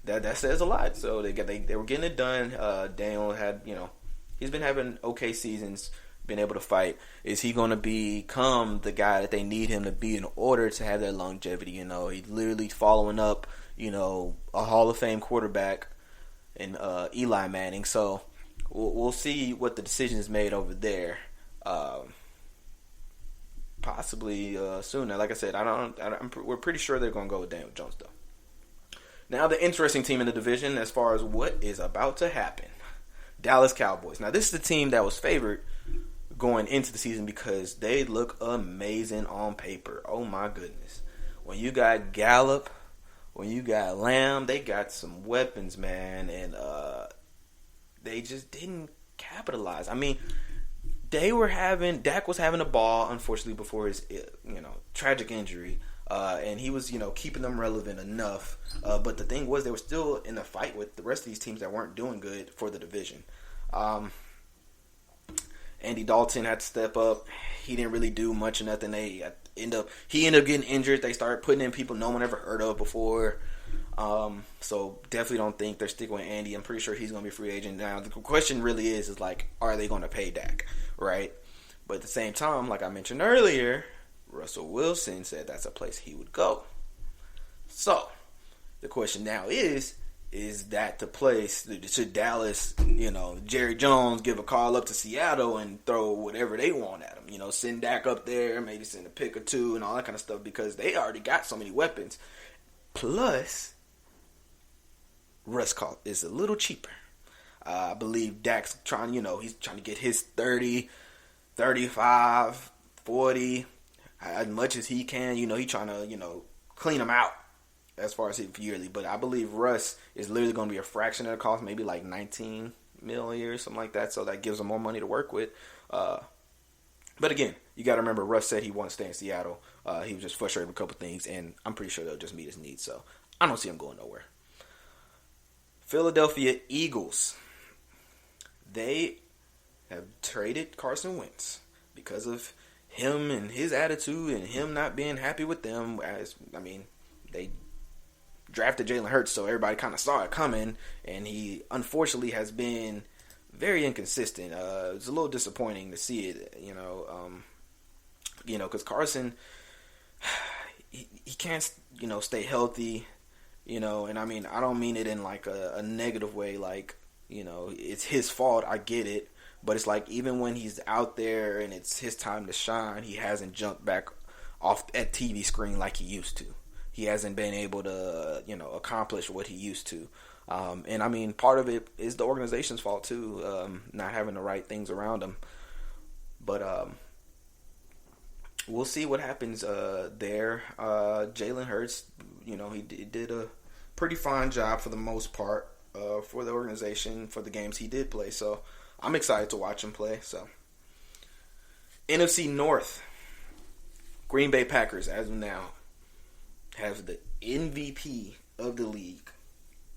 that says a lot. So they were getting it done. Daniel had, you know, he's been having okay seasons, been able to fight. Is he going to become the guy that they need him to be in order to have that longevity? You know, he's literally following up, you know, a Hall of Fame quarterback in Eli Manning. So we'll see what the decision is made over there. Possibly sooner. Like I said, we're pretty sure they're going to go with Daniel Jones, though. Now, the interesting team in the division as far as what is about to happen. Dallas Cowboys. Now, this is the team that was favored going into the season because they look amazing on paper. Oh, my goodness. When you got Gallup, when you got Lamb, they got some weapons, man, and they just didn't capitalize. I mean, Dak was having a ball, unfortunately, before his, tragic injury, and he was, keeping them relevant enough. But the thing was, they were still in a fight with the rest of these teams that weren't doing good for the division. Andy Dalton had to step up. He didn't really do much of nothing. He ended up getting injured. They started putting in people no one ever heard of before. So definitely don't think they're sticking with Andy. I'm pretty sure he's going to be a free agent. Now, the question really is like, are they going to pay Dak, right? But at the same time, like I mentioned earlier, Russell Wilson said that's a place he would go. So the question now is that the place? Should Dallas, Jerry Jones give a call up to Seattle and throw whatever they want at him? Send Dak up there, maybe send a pick or two and all that kind of stuff because they already got so many weapons. Plus, Russ call is a little cheaper. I believe Dak's trying, he's trying to get his 30, 35, 40, as much as he can. He's trying to, clean them out as far as his yearly. But I believe Russ is literally going to be a fraction of the cost, maybe like $19 million a year, something like that. So that gives him more money to work with. But again, you got to remember, Russ said he wants to stay in Seattle. He was just frustrated with a couple things, and I'm pretty sure they'll just meet his needs. So I don't see him going nowhere. Philadelphia Eagles. They have traded Carson Wentz because of him and his attitude and him not being happy with them. They drafted Jalen Hurts, so everybody kind of saw it coming, and he unfortunately has been very inconsistent. It's a little disappointing to see it, because Carson, he can't, stay healthy, and I don't mean it in like a negative way, like, it's his fault, I get it, but it's like even when he's out there and it's his time to shine, he hasn't jumped back off at TV screen like he used to. He hasn't been able to, accomplish what he used to. And part of it is the organization's fault too, not having the right things around him. But we'll see what happens there. Jalen Hurts, he did a pretty fine job for the most part for the organization, for the games he did play. So I'm excited to watch him play. So NFC North, Green Bay Packers, as of now, have the MVP of the league,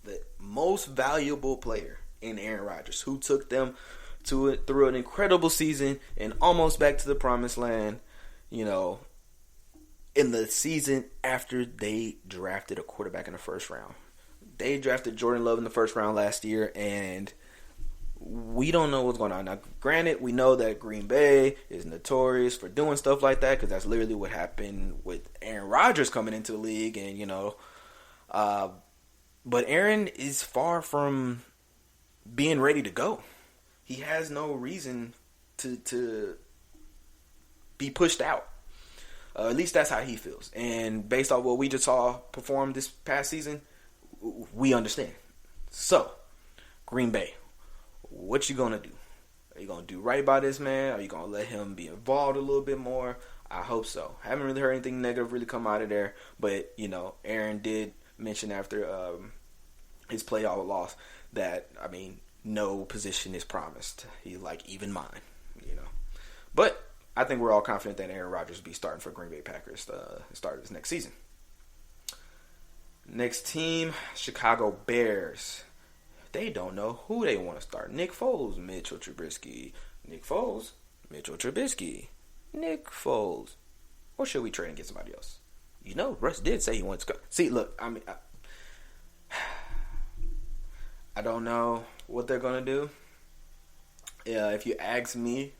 the most valuable player in Aaron Rodgers, who took them through an incredible season and almost back to the promised land, in the season after they drafted a quarterback in the first round. They drafted Jordan Love in the first round last year, and we don't know what's going on. Now, granted, we know that Green Bay is notorious for doing stuff like that because that's literally what happened with Aaron Rodgers coming into the league. And, but Aaron is far from being ready to go. He has no reason to be pushed out. At least that's how he feels. And based on what we just saw perform this past season, we understand. So, Green Bay, what you going to do? Are you going to do right by this man? Are you going to let him be involved a little bit more? I hope so. Haven't really heard anything negative really come out of there. But, Aaron did mention after his playoff loss that, no position is promised. He's like, even mine, But I think we're all confident that Aaron Rodgers will be starting for Green Bay Packers to start this next season. Next team, Chicago Bears. They don't know who they want to start. Nick Foles, Mitchell Trubisky. Nick Foles, Mitchell Trubisky. Nick Foles. Or should we trade and get somebody else? Russ did say he wants to go. See, look, I don't know what they're going to do. If you ask me,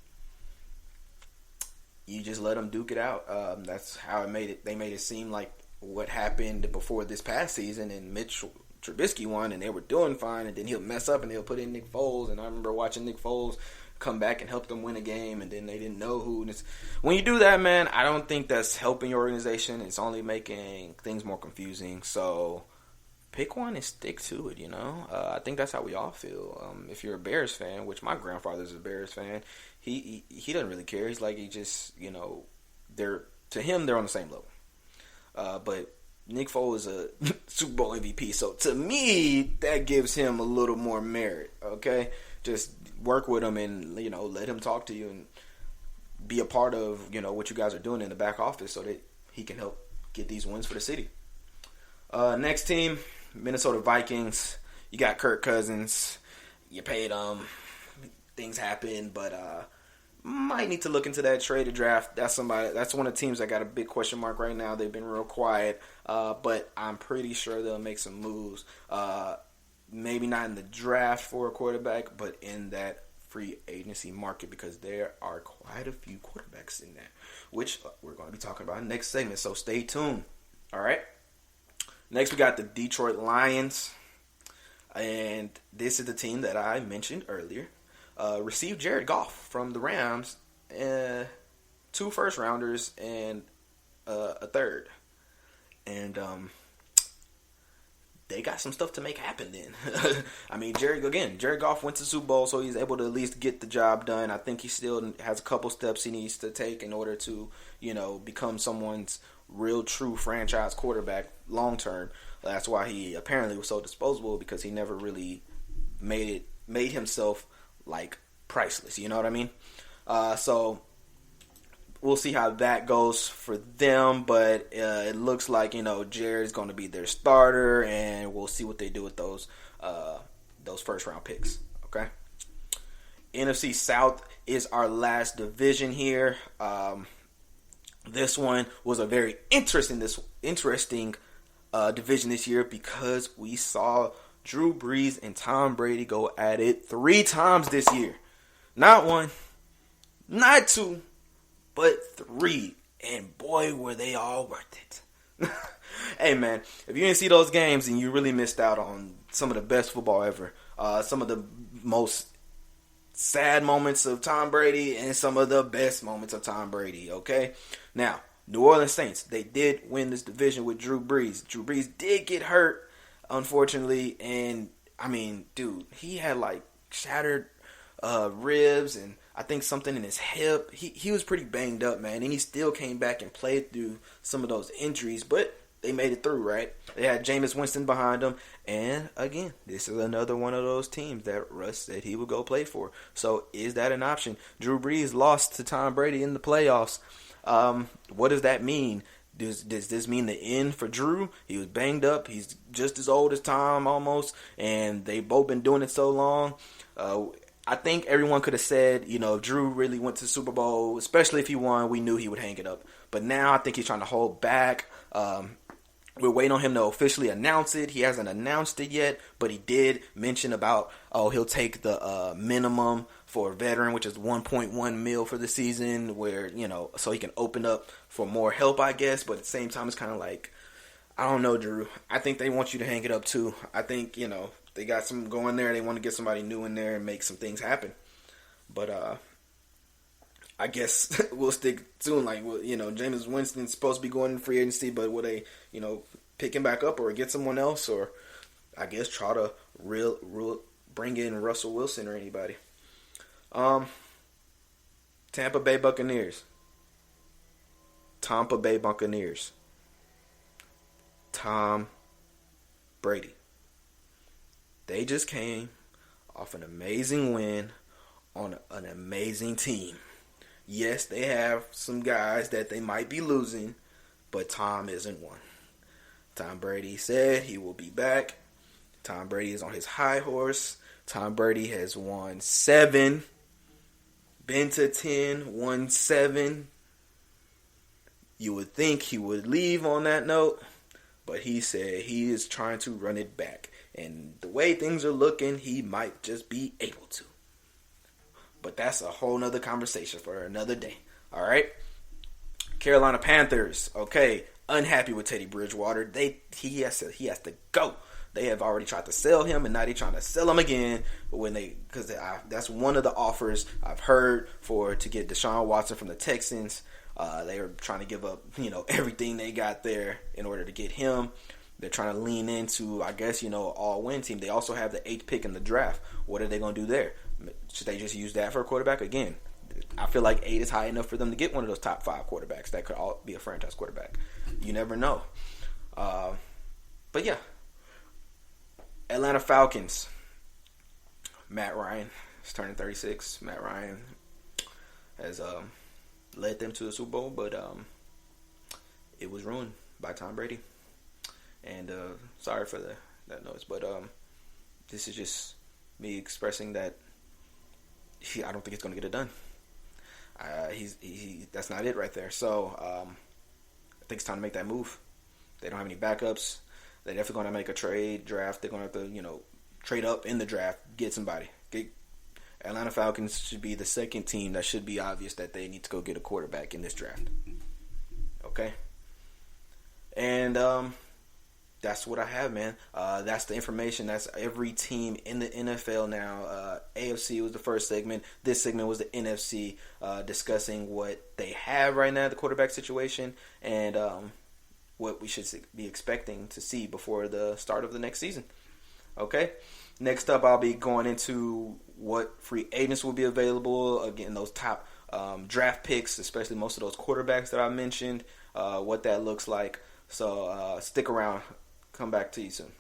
you just let them duke it out. That's how they made it seem like what happened before this past season, and Mitchell Trubisky won, and they were doing fine, and then he'll mess up, and they'll put in Nick Foles, and I remember watching Nick Foles come back and help them win a game, and then they didn't know who. And when you do that, man, I don't think that's helping your organization. It's only making things more confusing. So pick one and stick to it, I think that's how we all feel. If you're a Bears fan, which my grandfather's a Bears fan, he doesn't really care. He's like, he just, they're on the same level. But Nick Foles is a Super Bowl MVP, so to me, that gives him a little more merit, okay? Just work with him and, let him talk to you and be a part of, what you guys are doing in the back office so that he can help get these wins for the city. Next team, Minnesota Vikings. You got Kirk Cousins. You paid him. Things happen, but might need to look into that trade or draft. That's one of the teams that got a big question mark right now. They've been real quiet, but I'm pretty sure they'll make some moves. Maybe not in the draft for a quarterback, but in that free agency market, because there are quite a few quarterbacks in there, which we're going to be talking about in the next segment, so stay tuned. All right. Next, we got the Detroit Lions, and this is the team that I mentioned earlier. Received Jared Goff from the Rams, 2 first-rounders and a third. And they got some stuff to make happen then. I mean, Jared Goff went to the Super Bowl, so he's able to at least get the job done. I think he still has a couple steps he needs to take in order to, become someone's real true franchise quarterback long term. That's why he apparently was so disposable, because he never really made himself like priceless. You know what I mean? So we'll see how that goes for them, but it looks like Jared's going to be their starter, and we'll see what they do with those first round picks. Okay. NFC South is our last division here. This one was a very interesting division this year, because we saw Drew Brees and Tom Brady go at it 3 times this year. Not 1, not 2, but 3. And boy, were they all worth it. Hey man, if you didn't see those games, then you really missed out on some of the best football ever. Some of the most sad moments of Tom Brady and some of the best moments of Tom Brady, okay? Now, New Orleans Saints, they did win this division with Drew Brees. Drew Brees did get hurt, unfortunately, and, I mean, dude, he had, like, shattered ribs and I think something in his hip. He was pretty banged up, man, and he still came back and played through some of those injuries, but they made it through, right? They had Jameis Winston behind them, and again, this is another one of those teams that Russ said he would go play for. So is that an option? Drew Brees lost to Tom Brady in the playoffs. What does that mean? Does this mean the end for Drew? He was banged up. He's just as old as Tom almost, and they've both been doing it so long. I think everyone could have said, if Drew really went to the Super Bowl, especially if he won, we knew he would hang it up. But now I think he's trying to hold back. We're waiting on him to officially announce it. He hasn't announced it yet, but he did mention about, he'll take the minimum for a veteran, which is $1.1 million for the season, where, so he can open up for more help, I guess. But at the same time, it's kind of like, I don't know, Drew. I think they want you to hang it up too. I think, they got some going there. They want to get somebody new in there and make some things happen. But I guess we'll stick soon. Like, Jameis Winston's supposed to be going in free agency, but will they, pick him back up or get someone else, or I guess try to bring in Russell Wilson or anybody. Tampa Bay Buccaneers. Tom Brady. They just came off an amazing win on an amazing team. Yes, they have some guys that they might be losing, but Tom isn't one. Tom Brady said he will be back. Tom Brady is on his high horse. Tom Brady has won 7, been to 10, won 7. You would think he would leave on that note, but he said he is trying to run it back. And the way things are looking, he might just be able to. But that's a whole nother conversation for another day. All right? Carolina Panthers, okay, unhappy with Teddy Bridgewater. He has to go. They have already tried to sell him, and now they're trying to sell him again. But that's one of the offers I've heard to get Deshaun Watson from the Texans. They are trying to give up, everything they got there in order to get him. They're trying to lean into, I guess, all-win team. They also have the 8th pick in the draft. What are they going to do there? Should they just use that for a quarterback? Again, I feel like 8 is high enough for them to get one of those top 5 quarterbacks that could all be a franchise quarterback. You never know. But yeah, Atlanta Falcons. Matt Ryan is turning 36. Matt Ryan has led them to the Super Bowl, but it was ruined by Tom Brady. And sorry for that noise, but this is just me expressing that I don't think he's going to get it done. That's not it right there. So I think it's time to make that move. They don't have any backups. They're definitely going to make a trade draft. They're going to have to, trade up in the draft, get somebody. Atlanta Falcons should be the second team that should be obvious that they need to go get a quarterback in this draft. Okay? And that's what I have, man. That's the information. That's every team in the NFL now. AFC was the first segment. This segment was the NFC, discussing what they have right now, the quarterback situation, and what we should be expecting to see before the start of the next season. Okay? Next up, I'll be going into what free agents will be available. Again, those top draft picks, especially most of those quarterbacks that I mentioned, what that looks like. So stick around. Come back to you soon.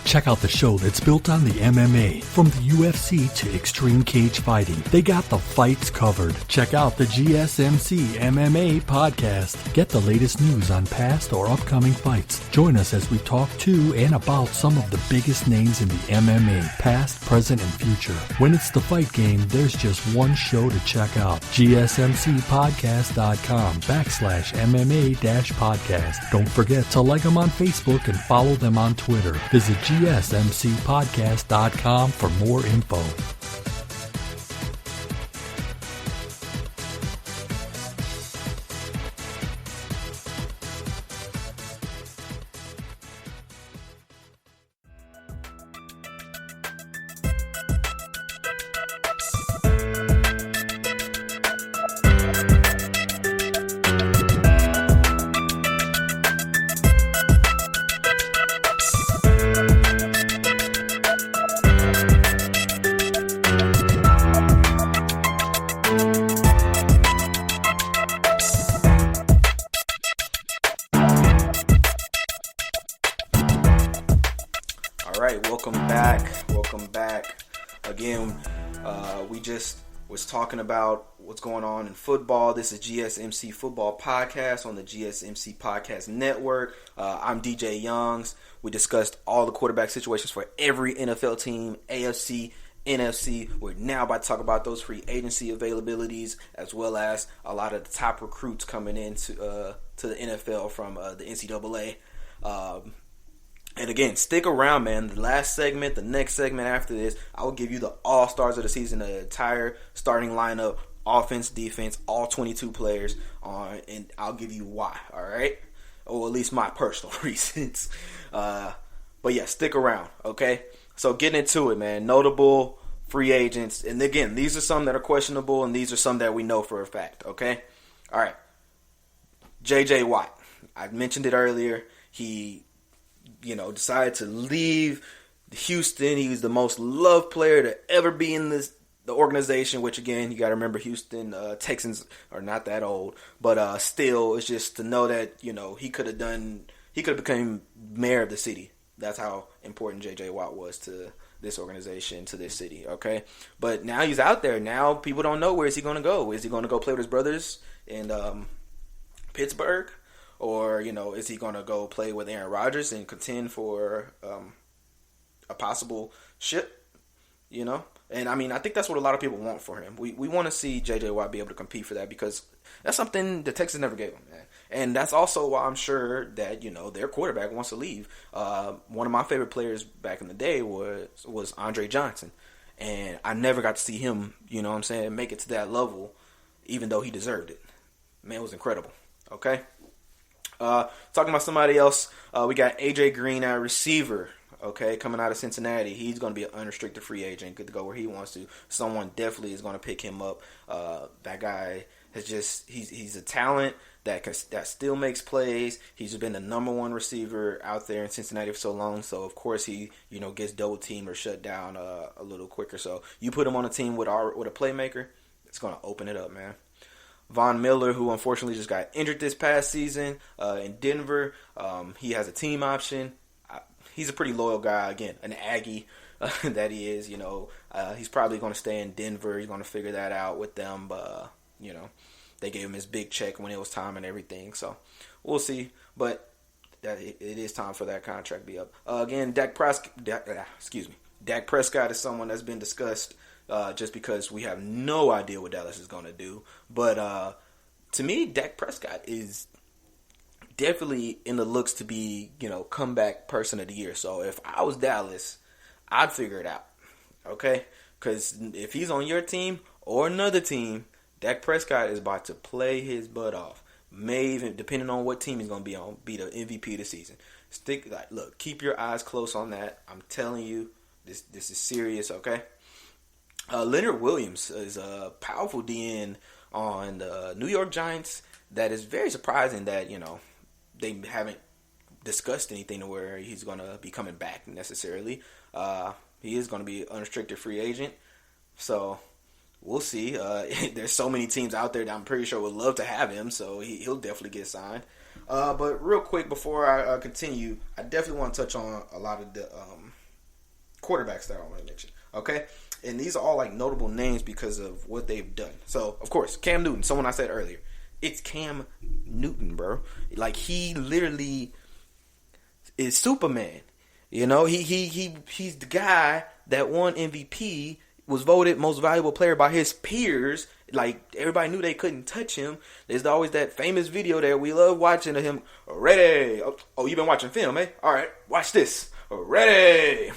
Check out the show that's built on the MMA. From the UFC to extreme cage fighting, they got the fights covered. Check out the GSMC MMA podcast. Get the latest news on past or upcoming fights. Join us as we talk to and about some of the biggest names in the MMA, past, present, and future. When it's the fight game, there's just one show to check out. GSMCpodcast.com/MMA-podcast. Don't forget to like them on Facebook and follow them on Twitter. Visit GSMCpodcast.com for more info. Welcome back. Again, we just was talking about what's going on in football. This is GSMC Football Podcast on the GSMC Podcast Network. I'm DJ Youngs. We discussed all the quarterback situations for every NFL team, AFC, NFC. We're now about to talk about those free agency availabilities, as well as a lot of the top recruits coming into to the NFL from the NCAA. And again, stick around, man. The last segment, the next segment after this, I will give you the all-stars of the season, the entire starting lineup, offense, defense, all 22 players, and I'll give you why, all right? Or at least my personal reasons. But yeah, stick around, okay? So getting into it, man. Notable free agents. And again, these are some that are questionable, and these are some that we know for a fact, okay? All right. J.J. Watt. I mentioned it earlier. He decided to leave Houston. He was the most loved player to ever be in the organization, which again, you got to remember Houston Texans are not that old, but still, it's just to know that, he could have become mayor of the city. That's how important J.J. Watt was to this organization, to this city, okay? But now he's out there. Now people don't know where is he going to go. Is he going to go play with his brothers in Pittsburgh? Or, is he going to go play with Aaron Rodgers and contend for a possible ship, And, I think that's what a lot of people want for him. We want to see J.J. Watt be able to compete for that because that's something the Texans never gave him, man. And that's also why I'm sure that, their quarterback wants to leave. One of my favorite players back in the day was Andre Johnson. And I never got to see him, make it to that level, even though he deserved it. Man, it was incredible, okay? Talking about somebody else, we got AJ Green at receiver, okay, coming out of Cincinnati. He's going to be an unrestricted free agent, good to go where he wants to. Someone definitely is going to pick him up. That guy has he's a talent that still makes plays. He's been the number one receiver out there in Cincinnati for so long. So of course he gets double teamed or shut down a little quicker. So you put him on a team with a playmaker, it's gonna open it up, man. Von Miller, who unfortunately just got injured this past season in Denver, he has a team option. He's a pretty loyal guy. Again, an Aggie that he is. He's probably going to stay in Denver. He's going to figure that out with them. But, they gave him his big check when it was time and everything. So we'll see. But it is time for that contract to be up. Again, Dak Prescott is someone that's been discussed just because we have no idea what Dallas is going to do. But to me, Dak Prescott is definitely in the looks to be, comeback person of the year. So if I was Dallas, I'd figure it out. Okay? Because if he's on your team or another team, Dak Prescott is about to play his butt off. May even, depending on what team he's going to be on, be the MVP of the season. Look, keep your eyes close on that. I'm telling you, this is serious, okay? Leonard Williams is a powerful DN on the New York Giants. That is very surprising that, they haven't discussed anything to where he's going to be coming back necessarily. He is going to be an unrestricted free agent. So we'll see. There's so many teams out there that I'm pretty sure would love to have him. So he'll definitely get signed. But real quick before I continue, I definitely want to touch on a lot of the quarterbacks that I want to mention. Okay? And these are all like notable names because of what they've done. So, of course, Cam Newton, someone I said earlier. It's Cam Newton, bro. Like, he literally is Superman. He's the guy that won MVP, was voted most valuable player by his peers. Like, everybody knew they couldn't touch him. There's always that famous video that we love watching of him. Ready. Oh, you've been watching film, eh? All right, watch this. Ready.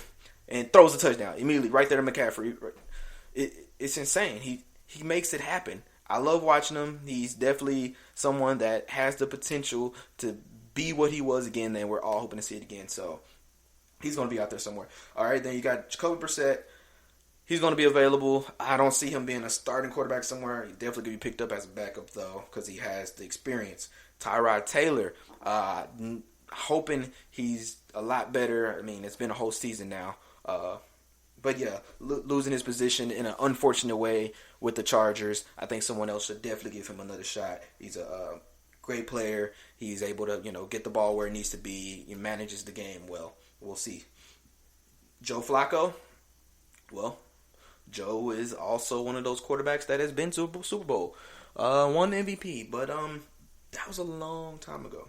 And throws a touchdown immediately right there to McCaffrey. It's insane. He makes it happen. I love watching him. He's definitely someone that has the potential to be what he was again, and we're all hoping to see it again. So he's going to be out there somewhere. All right, then you got Jacoby Brissett. He's going to be available. I don't see him being a starting quarterback somewhere. He definitely could be picked up as a backup, though, because he has the experience. Tyrod Taylor, hoping he's a lot better. I mean, it's been a whole season now. But yeah, losing his position in an unfortunate way with the Chargers. I think someone else should definitely give him another shot. He's a great player. He's able to, get the ball where it needs to be. He manages the game well. We'll see. Joe Flacco. Well, Joe is also one of those quarterbacks that has been to a Super Bowl. Won MVP, but that was a long time ago.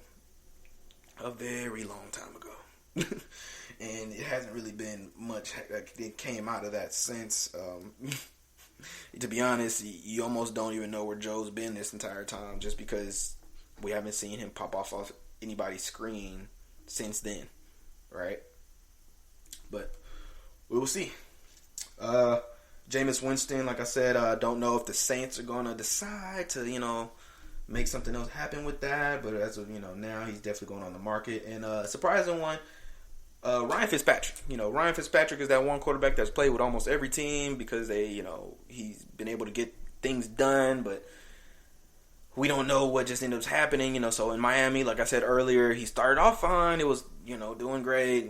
A very long time ago. And it hasn't really been much that came out of that since. To be honest, you almost don't even know where Joe's been this entire time just because we haven't seen him pop off anybody's screen since then, right? But we will see. Jameis Winston, like I said, don't know if the Saints are going to decide to, make something else happen with that. But as of, now he's definitely going on the market. And a surprising one, Ryan Fitzpatrick. Ryan Fitzpatrick is that one quarterback that's played with almost every team because he's been able to get things done, but we don't know what just ended up happening, So in Miami, like I said earlier, he started off fine. It was, doing great.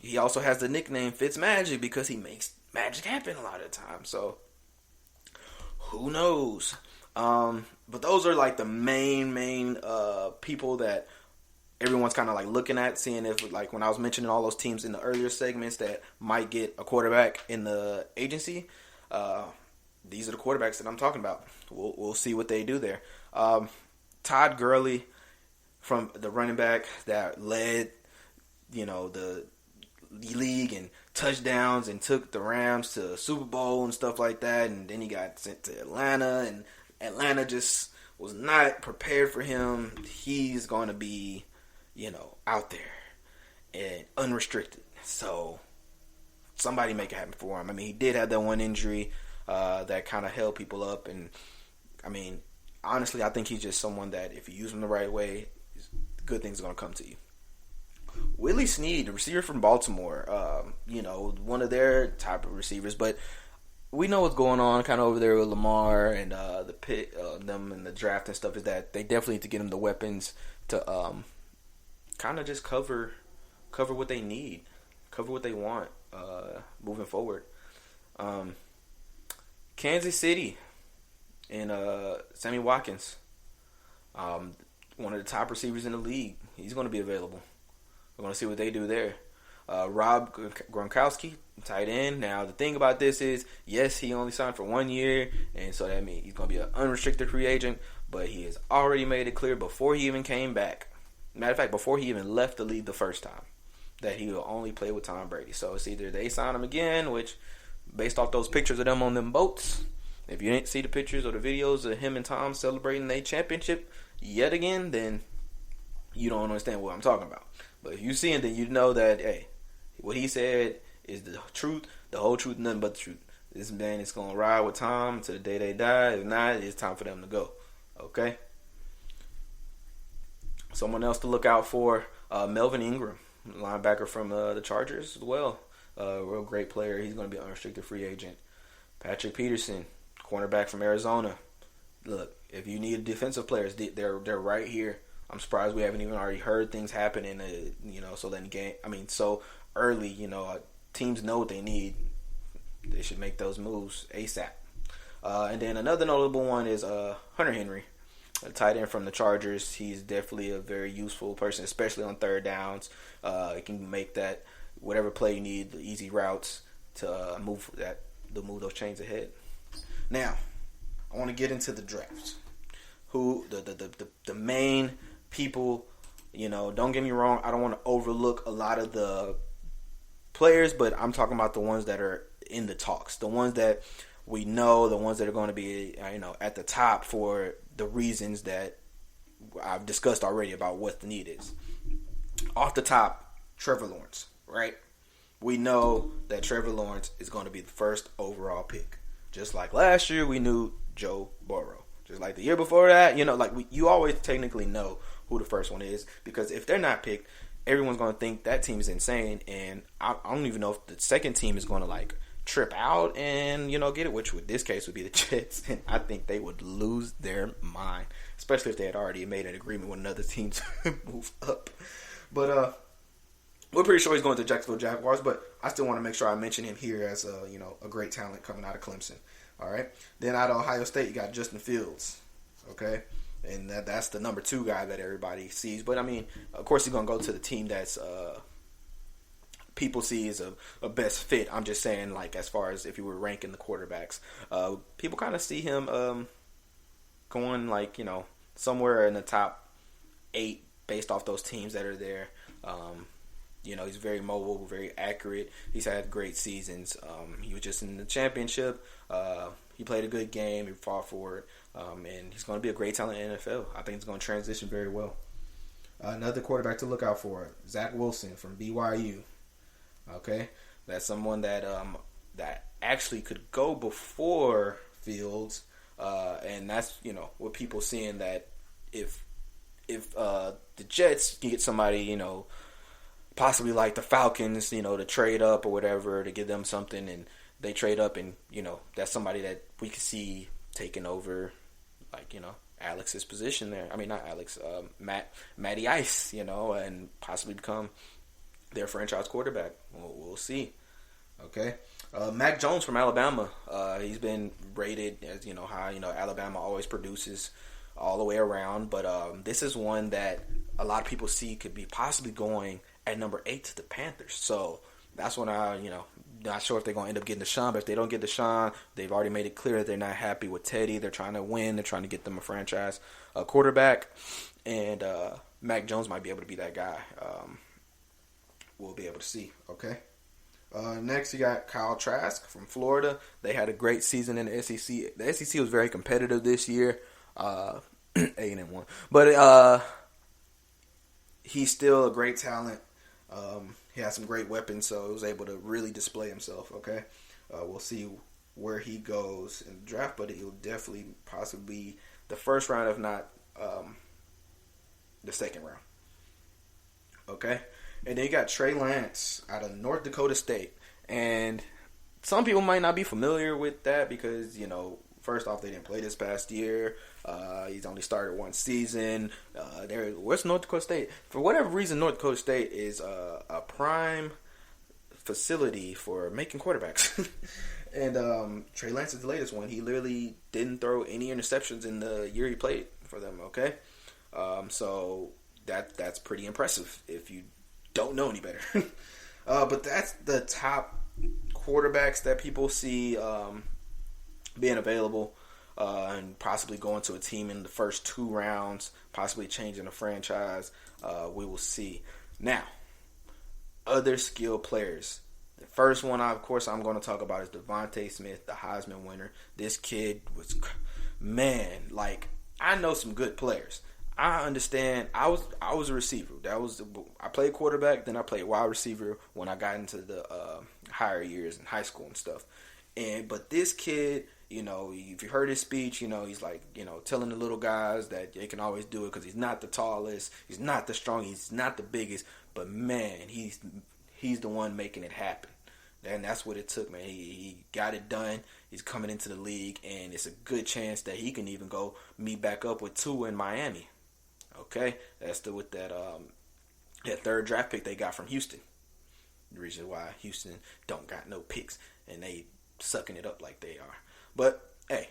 He also has the nickname Fitzmagic because he makes magic happen a lot of the time. So who knows? But those are like the main people that everyone's kind of like looking at, seeing if, like, when I was mentioning all those teams in the earlier segments that might get a quarterback in the agency, these are the quarterbacks that I'm talking about. We'll see what they do there. Todd Gurley, from the running back that led, the league in touchdowns and took the Rams to Super Bowl and stuff like that, and then he got sent to Atlanta, and Atlanta just was not prepared for him. He's going to be out there and unrestricted. So somebody make it happen for him. I mean, he did have that one injury that kind of held people up. And, I mean, honestly, I think he's just someone that if you use him the right way, good things are going to come to you. Willie Snead, the receiver from Baltimore, one of their top receivers. But we know what's going on kind of over there with Lamar and the pick, them and the draft and stuff, is that they definitely need to get him the weapons to kind of just cover what they need, cover what they want moving forward. Kansas City and Sammy Watkins, one of the top receivers in the league. He's going to be available. We're going to see what they do there. Rob Gronkowski, tight end. Now, the thing about this is, yes, he only signed for 1 year, and so that means he's going to be an unrestricted free agent, but he has already made it clear before he even came back, matter of fact, before he even left the league the first time, that he will only play with Tom Brady. So it's either they sign him again, which, based off those pictures of them on them boats, if you didn't see the pictures or the videos of him and Tom celebrating their championship yet again, then you don't understand what I'm talking about. But if you see it, then you know that, hey, what he said is the truth, the whole truth, nothing but the truth. This man is going to ride with Tom to the day they die. If not, it's time for them to go. Okay? Someone else to look out for, Melvin Ingram, linebacker from the Chargers as well. Real great player. He's going to be an unrestricted free agent. Patrick Peterson, cornerback from Arizona. Look, if you need defensive players, they're right here. I'm surprised we haven't even already heard things happen in so early. Teams know what they need. They should make those moves ASAP. And then another notable one is Hunter Henry, a tight end from the Chargers. He's definitely a very useful person, especially on third downs. He can make that whatever play you need, the easy routes to move those chains ahead. Now, I want to get into the drafts. Who the main people, don't get me wrong, I don't want to overlook a lot of the players, but I'm talking about the ones that are in the talks, the ones that we know, the ones that are going to be, at the top for the reasons that I've discussed already about what the need is. Off the top, Trevor Lawrence, right? We know that Trevor Lawrence is going to be the first overall pick. Just like last year, we knew Joe Burrow. Just like the year before that, you always technically know who the first one is, because if they're not picked, everyone's going to think that team is insane, and I don't even know if the second team is going to trip out and get it, which with this case would be the Jets, and I think they would lose their mind, especially if they had already made an agreement with another team to move up. But we're pretty sure he's going to the Jacksonville Jaguars, but I still want to make sure I mention him here as a great talent coming out of Clemson. All right. Then out of Ohio State, you got Justin Fields. Okay. And that's the number 2 guy that everybody sees. But, of course, he's going to go to the team that's people see as a best fit. I'm just saying, as far as if you were ranking the quarterbacks, people kind of see him going, somewhere in the top 8 based off those teams that are there. He's very mobile, very accurate. He's had great seasons. He was just in the championship. He played a good game. He fought for it. And he's going to be a great talent in the NFL. I think he's going to transition very well. Another quarterback to look out for, Zach Wilson from BYU. Okay? That's someone that actually could go before Fields. And that's, what people seeing that if the Jets can get somebody, possibly like the Falcons, to trade up or whatever to give them something, and they trade up, and that's somebody that we could see taking over, Alex's position there. I mean, not Alex, Matty Ice, and possibly become their franchise quarterback. We'll see. Okay, Mac Jones from Alabama. He's been rated as high. Alabama always produces all the way around, but this is one that a lot of people see could be possibly going at number 8 to the Panthers. So that's when not sure if they're going to end up getting Deshaun, but if they don't get Deshaun, they've already made it clear that they're not happy with Teddy. They're trying to win. They're trying to get them a franchise quarterback, and Mac Jones might be able to be that guy. We'll be able to see, okay? Next, you got Kyle Trask from Florida. They had a great season in the SEC. The SEC was very competitive this year, 8-1. But he's still a great talent. He has some great weapons, so he was able to really display himself, okay? We'll see where he goes in the draft, but he'll definitely possibly be the first round, if not the second round. Okay? And then you got Trey Lance out of North Dakota State. And some people might not be familiar with that because, first off, they didn't play this past year. He's only started one season. Where's North Dakota State? For whatever reason, North Dakota State is a prime facility for making quarterbacks. And Trey Lance is the latest one. He literally didn't throw any interceptions in the year he played for them, okay? So that's pretty impressive if you don't know any better. But that's the top quarterbacks that people see being available and possibly going to a team in the first 2 rounds, possibly changing the franchise. We will see. Now, other skilled players. The first one, of course, I'm going to talk about is Devontae Smith, the Heisman winner. This kid was, I know some good players. I understand. I was a receiver. I played quarterback, then I played wide receiver when I got into the higher years in high school and stuff. But this kid, if you heard his speech, he's telling the little guys that they can always do it because he's not the tallest, he's not the strongest, he's not the biggest, but man, he's the one making it happen. And that's what it took, man. He got it done. He's coming into the league, and it's a good chance that he can even go meet back up with Tua in Miami. Okay, that's with that 3rd draft pick they got from Houston. The reason why Houston don't got no picks, and they sucking it up like they are. But hey,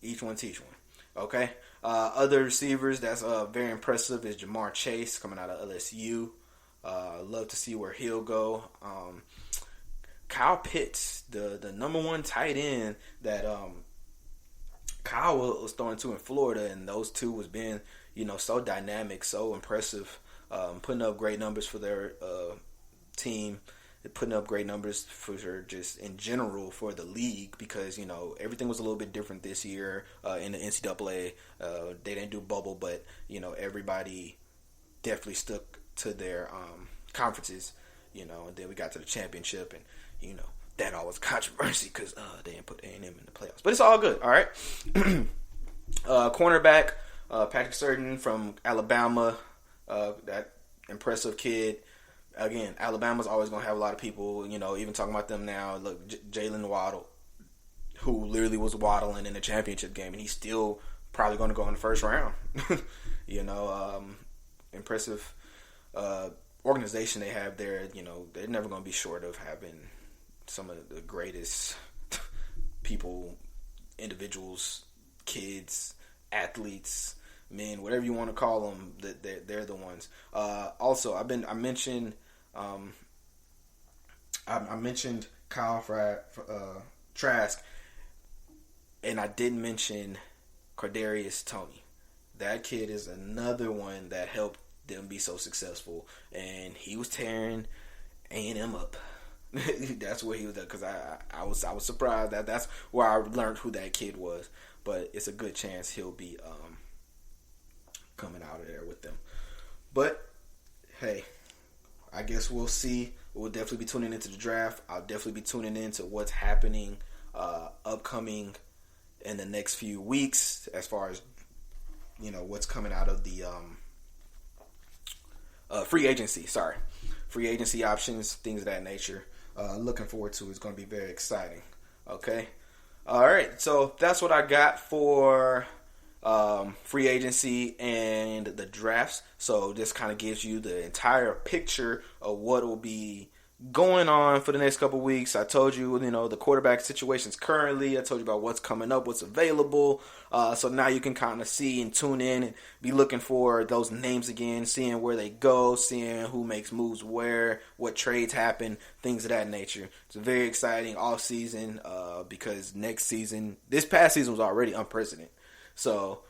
each one teach one. Okay, other receivers that's very impressive is Jamar Chase coming out of LSU. Love to see where he'll go. Kyle Pitts, the number 1 tight end that Kyle was throwing to in Florida, and those two was being so dynamic, so impressive, putting up great numbers for their team. They're putting up great numbers for just in general for the league because, everything was a little bit different this year in the NCAA. They didn't do bubble, but, everybody definitely stuck to their conferences, and then we got to the championship, and, that always controversy because they didn't put A&M in the playoffs. But it's all good, all right? Cornerback, Patrick Surtain from Alabama, that impressive kid. Again, Alabama's always going to have a lot of people, even talking about them now. Look, Jalen Waddle, who literally was waddling in the championship game, and he's still probably going to go in the first round. Impressive organization they have there. They're never going to be short of having some of the greatest people, individuals, kids, athletes, men, whatever you want to call them. They're the ones. Also, I mentioned Kyle Trask, and I didn't mention Kadarius Toney. That kid is another one that helped them be so successful, and he was tearing A&M up. That's where he was at, because I was surprised that's where I learned who that kid was. But it's a good chance he'll be coming out of there with them. But hey, I guess we'll see. We'll definitely be tuning into the draft. I'll definitely be tuning into what's happening upcoming in the next few weeks as far as what's coming out of the free agency options, things of that nature. Looking forward to it. It's going to be very exciting. Okay. All right. So that's what I got for free agency and the drafts. So this kind of gives you the entire picture of what will be going on for the next couple weeks. I told you, the quarterback situations currently. I told you about what's coming up, what's available. So now you can kind of see and tune in and be looking for those names again, seeing where they go, seeing who makes moves where, what trades happen, things of that nature. It's very exciting off season because next season, this past season was already unprecedented. So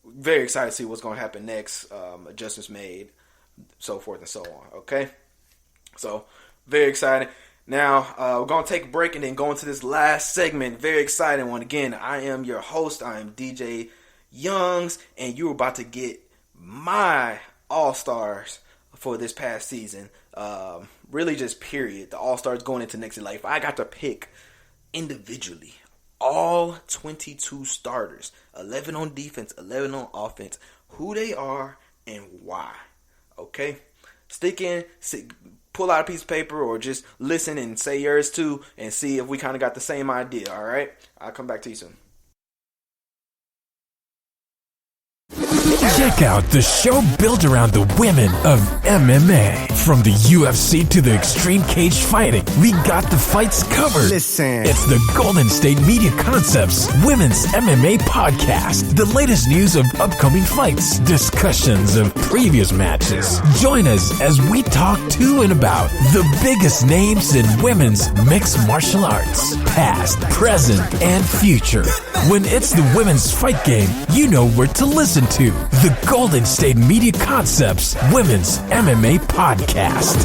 very excited to see what's going to happen next, adjustments made, so forth and so on. Okay, so very excited. Now, we're going to take a break and then go into this last segment. Very exciting one. Again, I am your host. I am DJ Youngs, and you're about to get my All-Stars for this past season. Really just period. The All-Stars going into next life. I got to pick individually all 22 starters, 11 on defense, 11 on offense, who they are and why. Okay? pull out a piece of paper or just listen and say yours too and see if we kind of got the same idea, all right? I'll come back to you soon. Check out the show built around the women of MMA. From the UFC to the extreme cage fighting, we got the fights covered. Listen. It's the Golden State Media Concepts Women's MMA Podcast. The latest news of upcoming fights, discussions of previous matches. Join us as we talk to and about the biggest names in women's mixed martial arts, past, present, and future. When it's the women's fight game, you know where to listen to. The Golden State Media Concepts Women's MMA Podcast.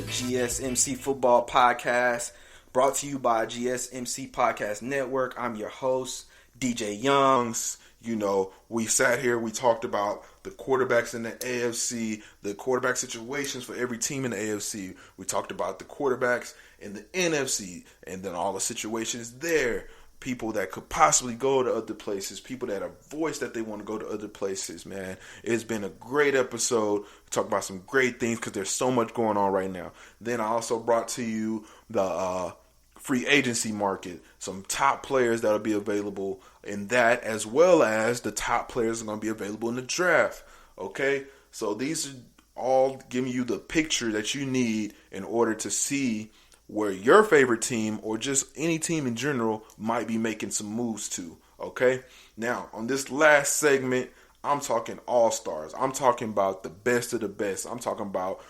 GSMC Football Podcast, brought to you by GSMC Podcast Network. I'm your host, DJ Youngs. You know, we sat here, we talked about the quarterbacks in the AFC, the quarterback situations for every team in the AFC. We talked about the quarterbacks in the NFC, and then all the situations there. People that could possibly go to other places, people that have voiced that they want to go to other places, man. It's been a great episode. We talked about some great things because there's so much going on right now. Then I also brought to you the free agency market, some top players that will be available in that, as well as the top players are going to be available in the draft. Okay, so these are all giving you the picture that you need in order to see where your favorite team or just any team in general might be making some moves to, okay? Now, on this last segment, I'm talking all-stars. I'm talking about the best of the best. I'm talking about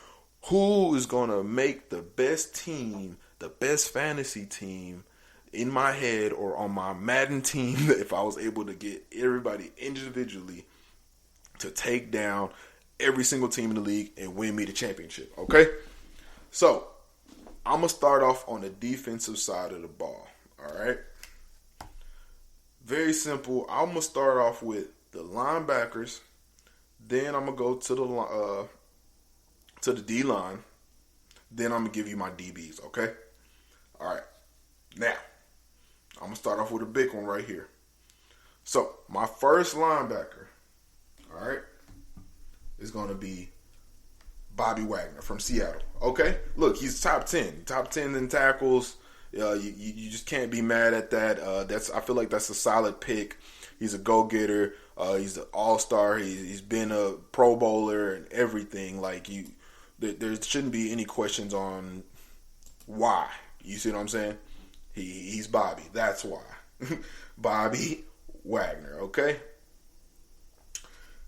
who is going to make the best team, the best fantasy team in my head or on my Madden team if I was able to get everybody individually to take down every single team in the league and win me the championship, okay? So, I'm going to start off on the defensive side of the ball, all right? Very simple. I'm going to start off with the linebackers. Then I'm going to go to the D-line. Then I'm going to give you my DBs, okay? All right. Now, I'm going to start off with a big one right here. So, my first linebacker, all right, is going to be Bobby Wagner from Seattle. Okay, look, he's top 10 in tackles. You just can't be mad at that. I feel like that's a solid pick. He's a go-getter. He's an all-star. He's been a Pro Bowler and everything. Like there shouldn't be any questions on why. You see what I'm saying? He's Bobby. That's why. Bobby Wagner. Okay.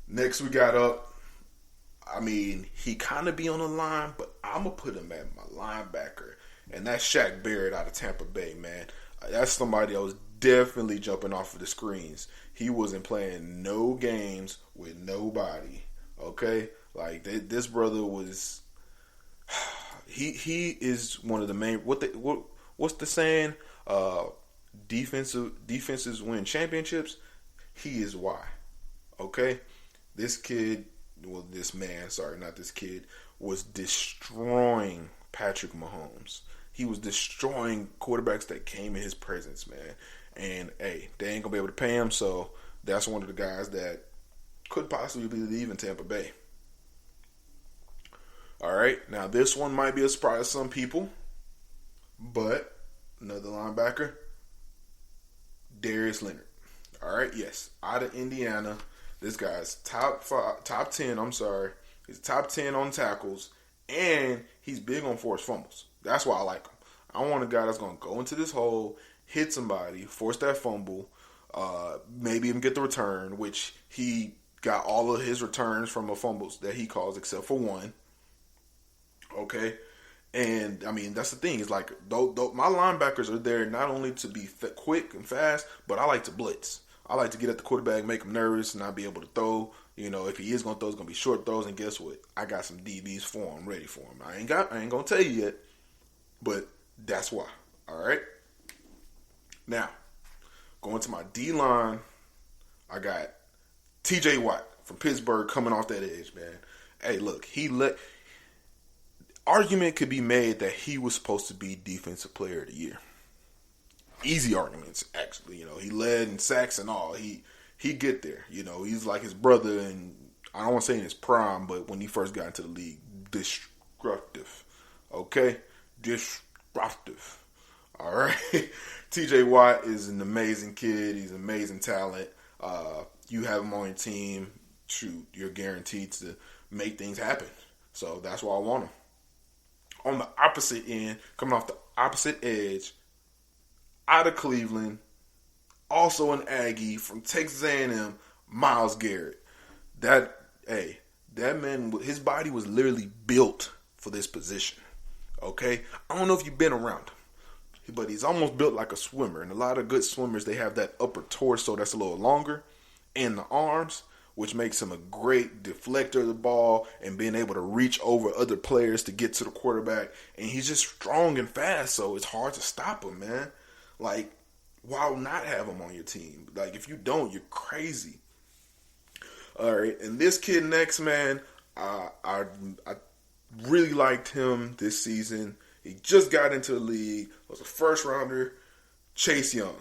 Next we got up. I mean, he kind of be on the line, but I'm going to put him at my linebacker. And that's Shaq Barrett out of Tampa Bay, man. That's somebody that was definitely jumping off of the screens. He wasn't playing no games with nobody, okay? Like, this brother was... He is one of the main... What's the saying? Defenses win championships. He is why, okay? This kid... Well, this man, sorry, not this kid, was destroying Patrick Mahomes. He was destroying quarterbacks that came in his presence, man. And, hey, they ain't going to be able to pay him, so that's one of the guys that could possibly be leaving Tampa Bay. All right, now this one might be a surprise to some people, but another linebacker, Darius Leonard. All right, yes, out of Indiana. This guy's top 10, He's top 10 on tackles, and he's big on forced fumbles. That's why I like him. I want a guy that's going to go into this hole, hit somebody, force that fumble, maybe even get the return, which he got all of his returns from the fumbles that he calls except for one. Okay? And, I mean, that's the thing. It's like, my linebackers are there not only to be quick and fast, but I like to blitz. I like to get at the quarterback, make him nervous, and not be able to throw. If he is going to throw, it's going to be short throws. And guess what? I got some DBs for him, ready for him. I ain't going to tell you yet, but that's why. All right? Now, going to my D-line, I got TJ Watt from Pittsburgh coming off that edge, man. Hey, look, argument could be made that he was supposed to be Defensive Player of the Year. Easy arguments, actually. He led in sacks and all. He get there. He's like his brother, and I don't want to say in his prime, but when he first got into the league, disruptive. Okay? Disruptive. All right? TJ Watt is an amazing kid. He's an amazing talent. You have him on your team, shoot, you're guaranteed to make things happen. So that's why I want him. On the opposite end, coming off the opposite edge, out of Cleveland, also an Aggie from Texas A&M, Myles Garrett. That man, his body was literally built for this position. Okay? I don't know if you've been around him, but he's almost built like a swimmer. And a lot of good swimmers, they have that upper torso that's a little longer, and the arms, which makes him a great deflector of the ball and being able to reach over other players to get to the quarterback. And he's just strong and fast, so it's hard to stop him, man. Like, why not have him on your team? Like, if you don't, you're crazy. All right, and this kid next, man, I really liked him this season. He just got into the league. Was a first rounder, Chase Young.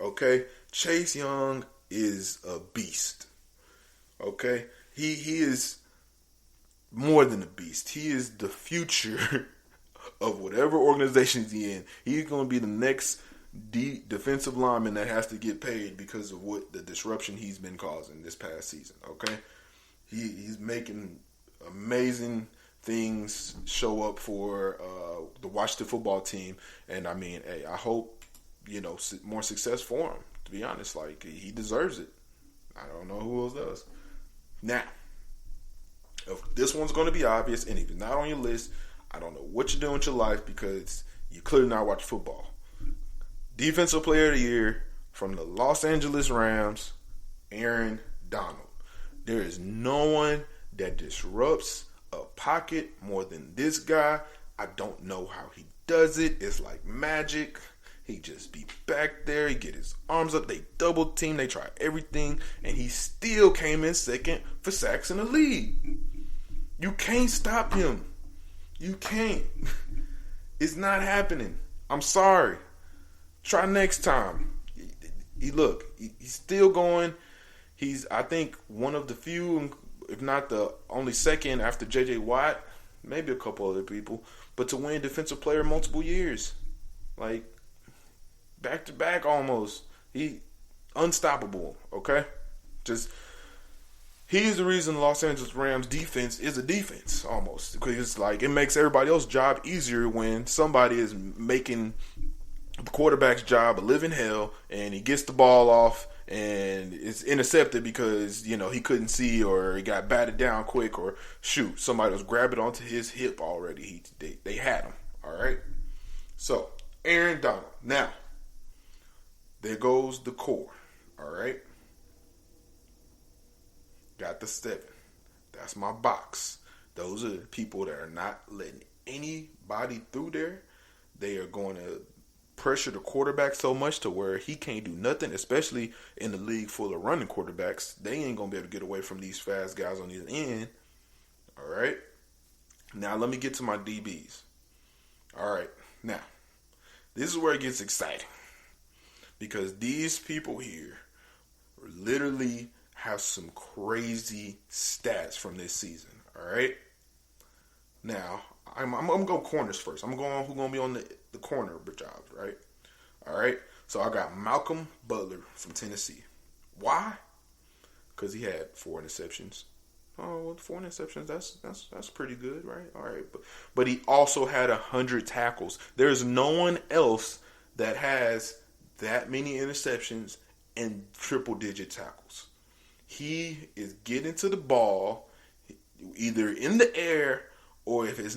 Okay, Chase Young is a beast. Okay, he is more than a beast. He is the future of whatever organization he's in. He's going to be the next defensive lineman that has to get paid because of what the disruption he's been causing this past season. Okay, he's making amazing things show up for the Washington football team, and I mean, hey, I hope more success for him. To be honest, like, he deserves it. I don't know who else does. Now, if this one's going to be obvious, and if it's not on your list, I don't know what you're doing with your life because you clearly not watch football. Defensive Player of the Year from the Los Angeles Rams, Aaron Donald. There is no one that disrupts a pocket more than this guy. I don't know how he does it. It's like magic. He just be back there. He get his arms up. They double team. They try everything. And he still came in second for sacks in the league. You can't stop him. You can't. It's not happening. I'm sorry. Try next time. He's still going. He's, I think, one of the few, if not the only second after J.J. Watt, maybe a couple other people, but to win Defensive Player multiple years. Like, back to back almost. He unstoppable, okay? He's the reason the Los Angeles Rams defense is a defense almost. Because it's like it makes everybody else's job easier when somebody is making the quarterback's job a living hell and he gets the ball off and it's intercepted because, he couldn't see or he got batted down quick or shoot, somebody was grabbing onto his hip already. They had him, all right? So, Aaron Donald. Now, there goes the core, all right? Got the 7. That's my box. Those are the people that are not letting anybody through there. They are going to pressure the quarterback so much to where he can't do nothing, especially in the league full of running quarterbacks. They ain't going to be able to get away from these fast guys on the end. All right? Now, let me get to my DBs. All right. Now, this is where it gets exciting. Because these people here literally have some crazy stats from this season. All right? Now, I'm going to go corners first. I'm going who's going to be on the corner jobs, right? All right? So I got Malcolm Butler from Tennessee. Why? Because he had 4 interceptions. Oh, well, 4 interceptions, that's pretty good, right? All right. But he also had 100 tackles. There's no one else that has that many interceptions and triple-digit tackles. He is getting to the ball either in the air or if it's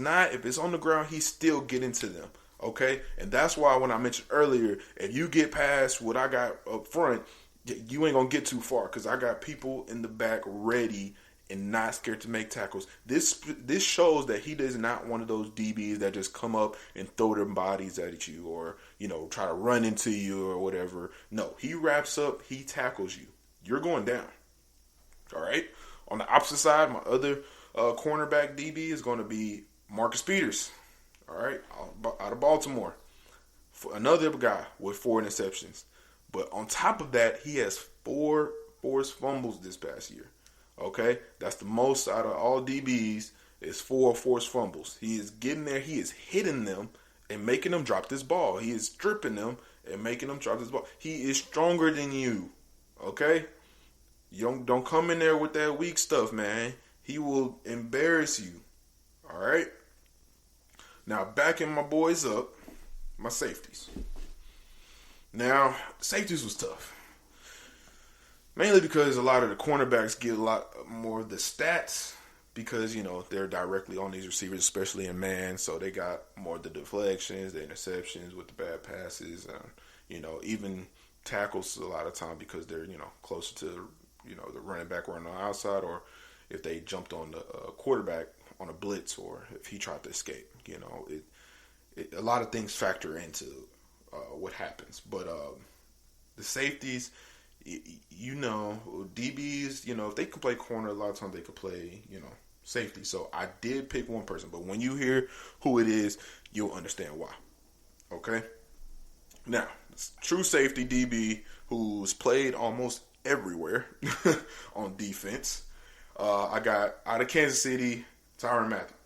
on the ground, he's still getting to them, okay? And that's why when I mentioned earlier, if you get past what I got up front, you ain't going to get too far because I got people in the back ready and not scared to make tackles. This shows that he is not one of those DBs that just come up and throw their bodies at you or, try to run into you or whatever. No, he wraps up, he tackles you. You're going down. All right? On the opposite side, my other cornerback DB is going to be Marcus Peters. All right? Out of Baltimore. Another guy with 4 interceptions. But on top of that, he has 4 forced fumbles this past year. Okay, that's the most out of all DBs is 4 forced fumbles. He is getting there. He is hitting them and making them drop this ball. He is stripping them and making them drop this ball. He is stronger than you. Okay, you don't come in there with that weak stuff, man. He will embarrass you. All right. Now backing my boys up, my safeties. Now safeties was tough. Mainly because a lot of the cornerbacks get a lot more of the stats because, they're directly on these receivers, especially in man. So they got more of the deflections, the interceptions with the bad passes, even tackles a lot of time because they're, closer to, the running back running on the outside or if they jumped on the quarterback on a blitz or if he tried to escape. A lot of things factor into what happens. But the safeties... DBs, if they can play corner, a lot of times they could play, safety. So I did pick one person, but when you hear who it is, you'll understand why. Okay? Now, true safety DB who's played almost everywhere on defense. I got out of Kansas City, Tyrann Mathieu.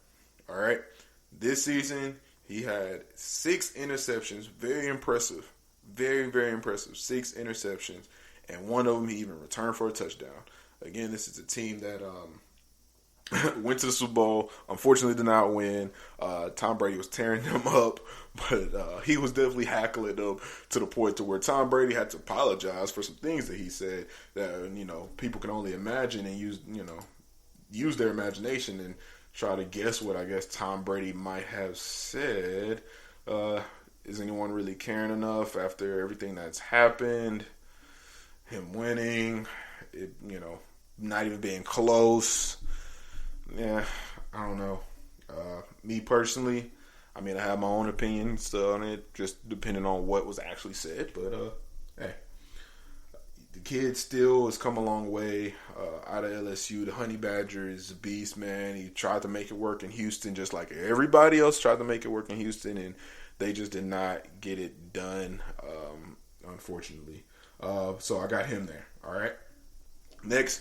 All right? This season, he had 6 interceptions. Very impressive. Very, very impressive. 6 interceptions. And one of them he even returned for a touchdown. Again, this is a team that went to the Super Bowl. Unfortunately, did not win. Tom Brady was tearing them up, but he was definitely hackling them to the point to where Tom Brady had to apologize for some things that he said that people can only imagine and use their imagination and try to guess what I guess Tom Brady might have said. Is anyone really caring enough after everything that's happened? Him winning, not even being close. Yeah, I don't know. Me personally, I have my own opinions on it, just depending on what was actually said. But, hey, the kid still has come a long way out of LSU. The Honey Badger is a beast, man. He tried to make it work in Houston just like everybody else tried to make it work in Houston, and they just did not get it done, unfortunately. So I got him there. All right. Next,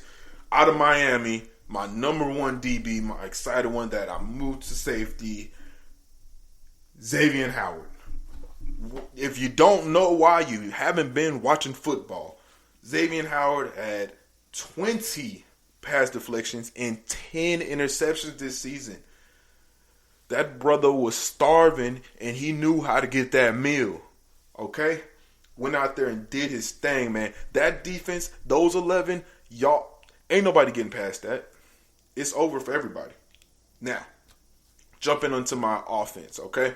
out of Miami, my number 1 DB, my excited one that I moved to safety, Davion Howard. If you don't know why you haven't been watching football, Davion Howard had 20 pass deflections and 10 interceptions this season. That brother was starving and he knew how to get that meal. Okay? Went out there and did his thing, man. That defense, those 11, y'all, ain't nobody getting past that. It's over for everybody. Now, jumping onto my offense, okay?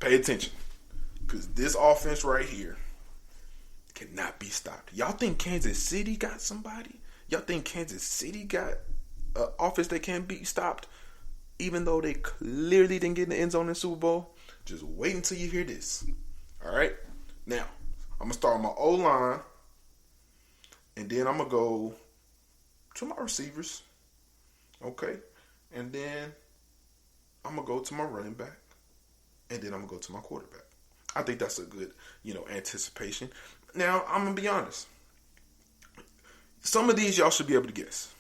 Pay attention. Because this offense right here cannot be stopped. Y'all think Kansas City got somebody? Y'all think Kansas City got an offense that can't be stopped? Even though they clearly didn't get in the end zone in the Super Bowl? Just wait until you hear this. All right? Now, I'm going to start with my O-line, and then I'm going to go to my receivers, okay? And then I'm going to go to my running back, and then I'm going to go to my quarterback. I think that's a good, anticipation. Now, I'm going to be honest. Some of these y'all should be able to guess.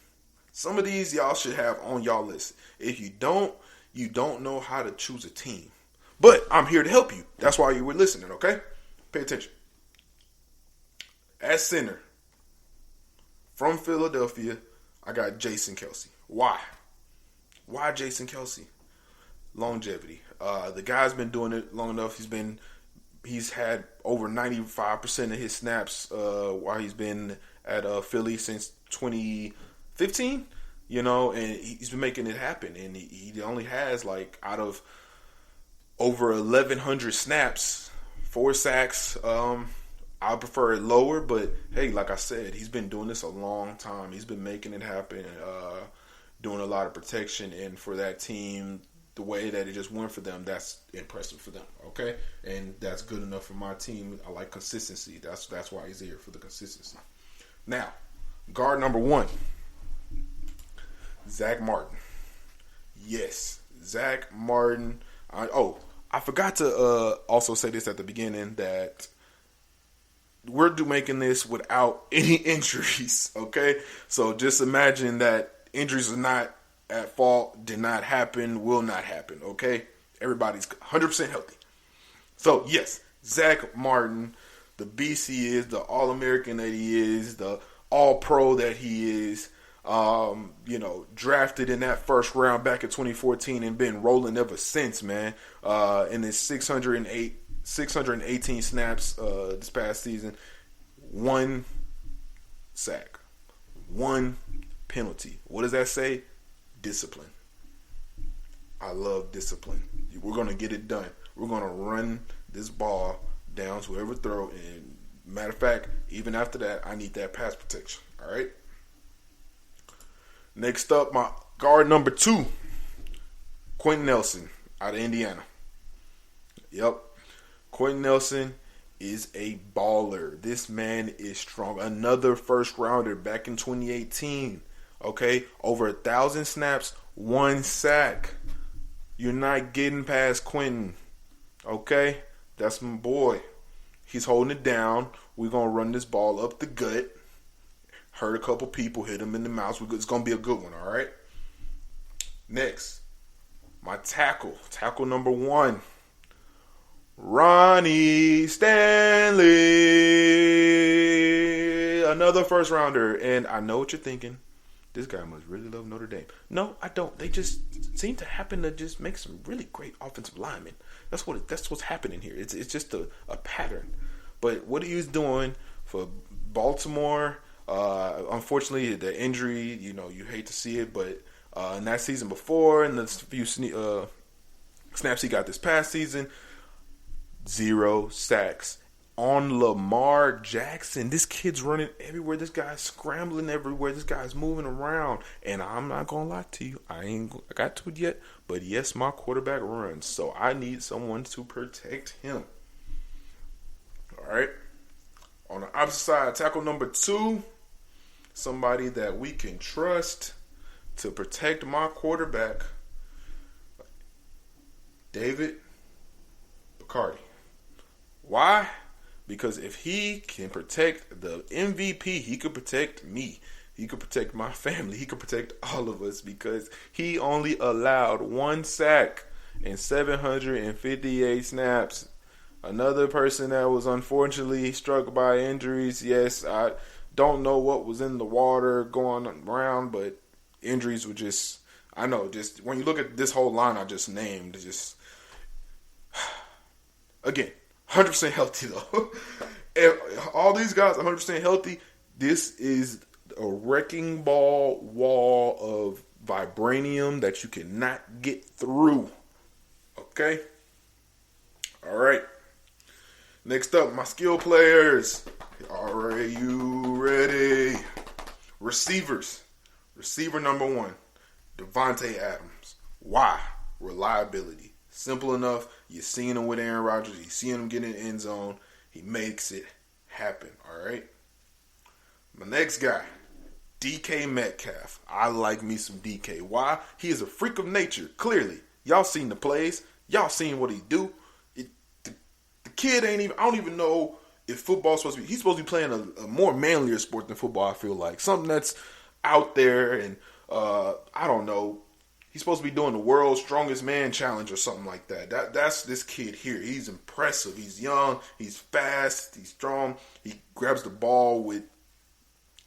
Some of these y'all should have on y'all list. If you don't know how to choose a team. But I'm here to help you. That's why you were listening, okay? Pay attention. At center, from Philadelphia, I got Jason Kelce. Why? Why Jason Kelce? Longevity. The guy's been doing it long enough. He's had over 95% of his snaps while he's been at Philly since 2015. And he's been making it happen. And he only has out of over 1,100 snaps, 4 sacks, I prefer it lower, but hey, like I said, he's been doing this a long time. He's been making it happen, doing a lot of protection, and for that team, the way that it just went for them, that's impressive for them. Okay, and that's good enough for my team. I like consistency. That's why he's here, for the consistency. Now, guard number 1, Zach Martin. Yes, Zach Martin. I forgot to also say this at the beginning, that we're making this without any injuries, okay? So just imagine that injuries are not at fault, did not happen, will not happen, okay? Everybody's 100% healthy. So, yes, Zach Martin, the beast he is, the All-American that he is, the All-Pro that he is, drafted in that first round back in 2014 and been rolling ever since, man. In his 618 snaps this past season, 1 sack, 1 penalty. What does that say? Discipline. I love discipline. We're going to get it done. We're going to run this ball down to whoever throw. And matter of fact, even after that, I need that pass protection. All right? Next up, my guard number 2, Quentin Nelson out of Indiana. Yep. Quentin Nelson is a baller. This man is strong. Another first rounder back in 2018. Okay? Over 1,000 snaps, 1 sack. You're not getting past Quentin. Okay? That's my boy. He's holding it down. We're going to run this ball up the gut. Hurt a couple people, hit him in the mouth. It's going to be a good one, all right? Next, my tackle number 1, Ronnie Stanley, another first rounder. And I know what you're thinking. This guy must really love Notre Dame. No, I don't. They just seem to happen to just make some really great offensive linemen. That's what's happening here. It's just a pattern. But what he was doing for Baltimore, unfortunately, the injury, you hate to see it, but in that season before, and the few snaps he got this past season, 0 sacks. On Lamar Jackson, this kid's running everywhere. This guy's scrambling everywhere. This guy's moving around. And I'm not going to lie to you. I ain't got to it yet. But yes, my quarterback runs. So I need someone to protect him. All right. On the opposite side, tackle number 2, somebody that we can trust to protect my quarterback, David Bacardi. Why? Because if he can protect the MVP, he could protect me. He could protect my family. He could protect all of us, because he only allowed 1 sack in 758 snaps. Another person that was unfortunately struck by injuries. Yes, I don't know what was in the water going around, but injuries were just, I know, just when you look at this whole line I just named, just, again, 100% healthy though. All these guys 100% healthy. This is a wrecking ball wall of vibranium that you cannot get through. Okay? All right. Next up, my skill players. Are you ready? Receivers. Receiver number 1, Devontae Adams. Why? Reliability. Simple enough. You're seeing him with Aaron Rodgers. You're seeing him get in the end zone. He makes it happen. All right? My next guy, DK Metcalf. I like me some DK. Why? He is a freak of nature, clearly. Y'all seen the plays. Y'all seen what he do. The kid ain't even, I don't even know if football's supposed to be, he's supposed to be playing a more manlier sport than football, I feel like. Something that's out there, and I don't know. He's supposed to be doing the world's strongest man challenge or something like that. That's this kid here. He's impressive. He's young. He's fast. He's strong. He grabs the ball with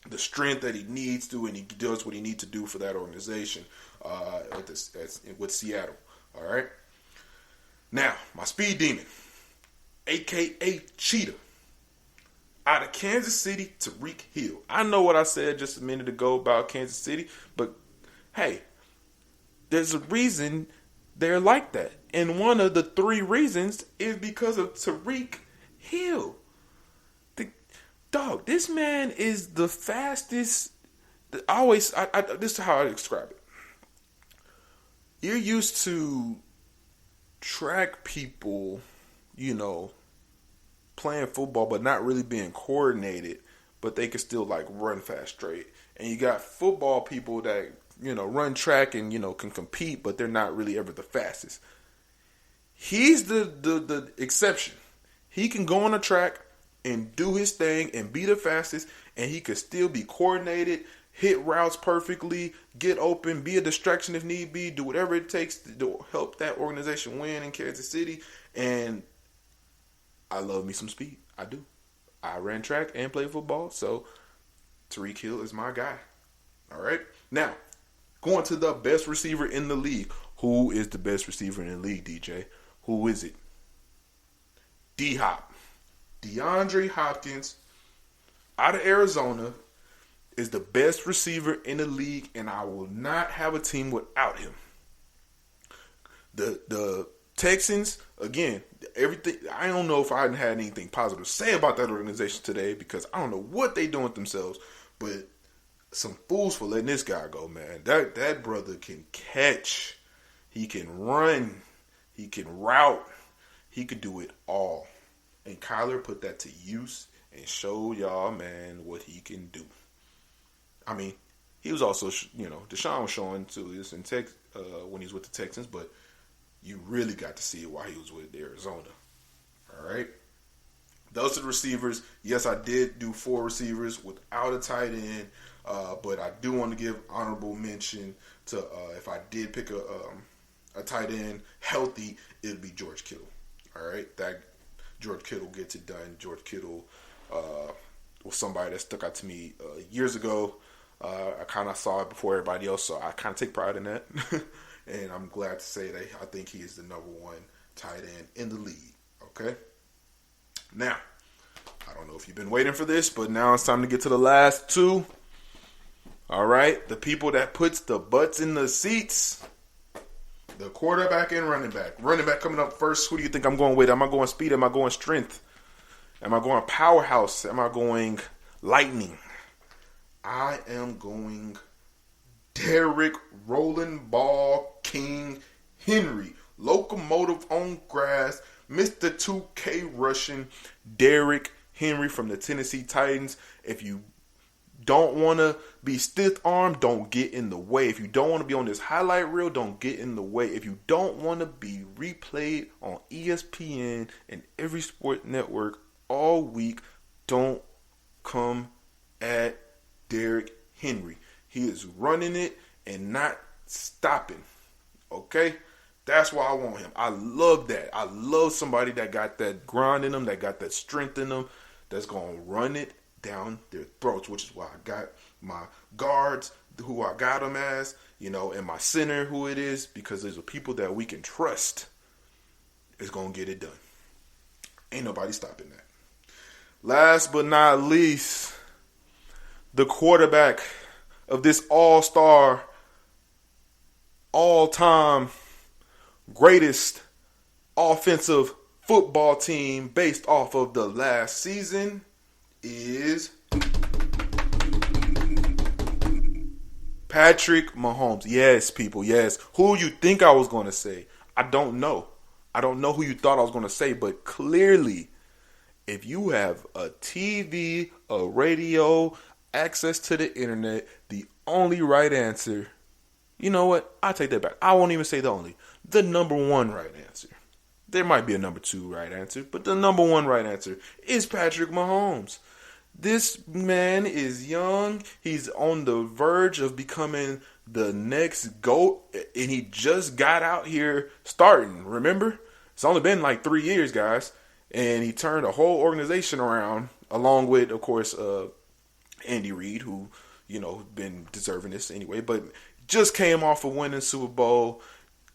the strength that he needs to, and he does what he needs to do for that organization with Seattle. All right? Now, my speed demon, a.k.a. Cheetah, out of Kansas City, Tyreek Hill. I know what I said just a minute ago about Kansas City, but hey, there's a reason they're like that. And one of the 3 reasons is because of Tyreek Hill. The Dog, this man is the fastest. This is how I describe it. You're used to track people, playing football, but not really being coordinated, but they can still like run fast straight. And you got football people that, run track and, can compete, but they're not really ever the fastest. He's the exception. He can go on a track and do his thing and be the fastest, and he could still be coordinated, hit routes perfectly, get open, be a distraction if need be, do whatever it takes to help that organization win in Kansas City. And I love me some speed. I do. I ran track and played football, so Tyreek Hill is my guy. All right? Now, going to the best receiver in the league. Who is the best receiver in the league, DJ? Who is it? D-Hop. DeAndre Hopkins, out of Arizona, is the best receiver in the league, and I will not have a team without him. The Texans, again, everything. I don't know if I hadn't had anything positive to say about that organization today because I don't know what they doing with themselves, but some fools for letting this guy go, man. That brother can catch, he can run, he can route, he could do it all. And Kyler put that to use and showed y'all, man, what he can do. I mean, he was also, Deshaun was showing too this in when he was with the Texans, but you really got to see it while he was with Arizona. All right? Those are the receivers. Yes, I did do 4 receivers without a tight end, but I do want to give honorable mention to if I did pick a tight end healthy, it would be George Kittle. All right? That George Kittle gets it done. George Kittle was somebody that stuck out to me years ago. I kind of saw it before everybody else, so I kind of take pride in that. And I'm glad to say that I think he is the number 1 tight end in the league. Okay? Now, I don't know if you've been waiting for this, but now it's time to get to the last 2. All right? The people that puts the butts in the seats. The quarterback and running back. Running back coming up first. Who do you think I'm going with? Am I going speed? Am I going strength? Am I going powerhouse? Am I going lightning? I am going Derrick Rolling Ball King Henry. Locomotive on grass. Mr. 2K Russian Derrick Henry from the Tennessee Titans. If you don't want to be stiff-armed, don't get in the way. If you don't want to be on this highlight reel, don't get in the way. If you don't want to be replayed on ESPN and every sport network all week, don't come at Derrick Henry. He is running it and not stopping. Okay? That's why I want him. I love that. I love somebody that got that grind in them, that got that strength in them, that's going to run it down their throats, which is why I got my guards, who I got them as, and my center, who it is, because those are people that we can trust is going to get it done. Ain't nobody stopping that. Last but not least, the quarterback of this all-star, all-time greatest offensive football team based off of the last season is Patrick Mahomes. Yes, people, yes. Who you think I was going to say? I don't know. I don't know who you thought I was going to say, but clearly, if you have a TV, a radio, access to the internet, the only right answer, you know what? I take that back. I won't even say the only. The number 1 right answer. There might be a number 2 right answer, but the number 1 right answer is Patrick Mahomes. This man is young. He's on the verge of becoming the next GOAT, and he just got out here starting. Remember? It's only been like 3 years, guys, and he turned a whole organization around, along with, of course, Andy Reid, who, been deserving this anyway, but just came off of winning Super Bowl.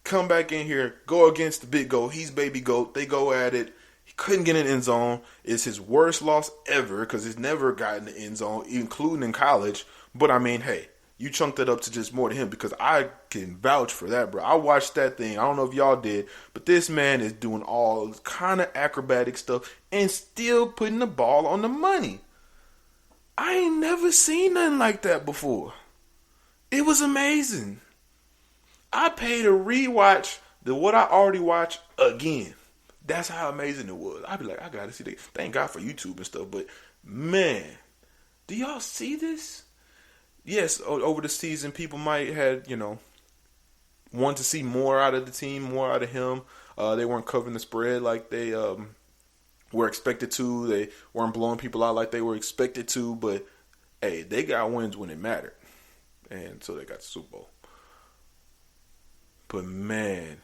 Come back in here, go against the big GOAT. He's baby GOAT. They go at it. He couldn't get in the end zone. It's his worst loss ever because he's never gotten the end zone, including in college. But, I mean, hey, you chunked it up to just more than him because I can vouch for that, bro. I watched that thing. I don't know if y'all did, but this man is doing all kind of acrobatic stuff and still putting the ball on the money. never seen nothing like that before. It was amazing. I paid to rewatch what I already watched again. That's how amazing it was. I'd be like, I gotta see this. Thank God for YouTube and stuff, but man, do y'all see this? Yes, over the season, people might have, want to see more out of the team, more out of him. They weren't covering the spread like they were expected to. They weren't blowing people out like they were expected to. But, hey, they got wins when it mattered. And so they got the Super Bowl. But, man,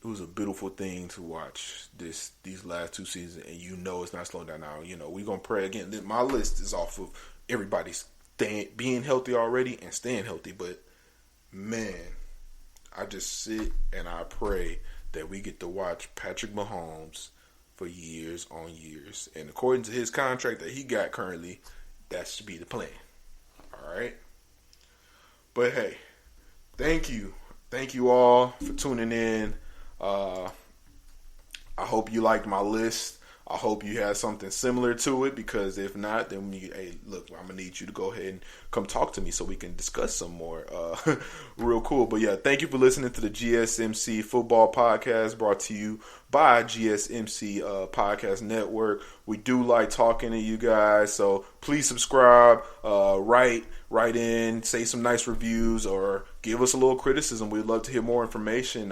it was a beautiful thing to watch these last two seasons. And it's not slowing down now. We're going to pray again. My list is off of everybody's being healthy already and staying healthy. But, man, I just sit and I pray that we get to watch Patrick Mahomes for years on years. And according to his contract that he got currently, that should be the plan. All right? But, hey, thank you. Thank you all for tuning in. I hope you liked my list. I hope you had something similar to it, because if not, then I'm going to need you to go ahead and come talk to me so we can discuss some more. Real cool. But yeah, thank you for listening to the GSMC Football Podcast, brought to you by GSMC Podcast Network. We do like talking to you guys, so please subscribe, write in, say some nice reviews, or give us a little criticism. We'd love to hear more information,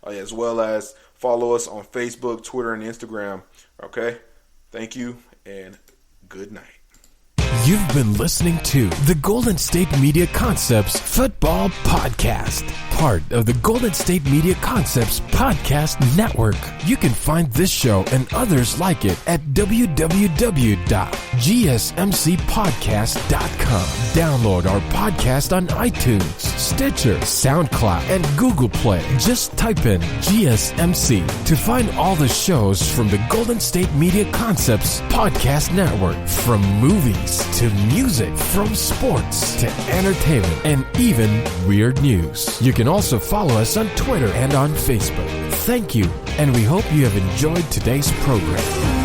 as well as follow us on Facebook, Twitter, and Instagram. Okay? Thank you, and good night. You've been listening to the Golden State Media Concepts Football Podcast, part of the Golden State Media Concepts Podcast Network. You can find this show and others like it at www.gsmcpodcast.com. Download our podcast on iTunes, Stitcher, SoundCloud, and Google Play. Just type in GSMC to find all the shows from the Golden State Media Concepts Podcast Network, from movies to music, from sports to entertainment, and even weird news. You can also follow us on Twitter and on Facebook. Thank you, and we hope you have enjoyed today's program.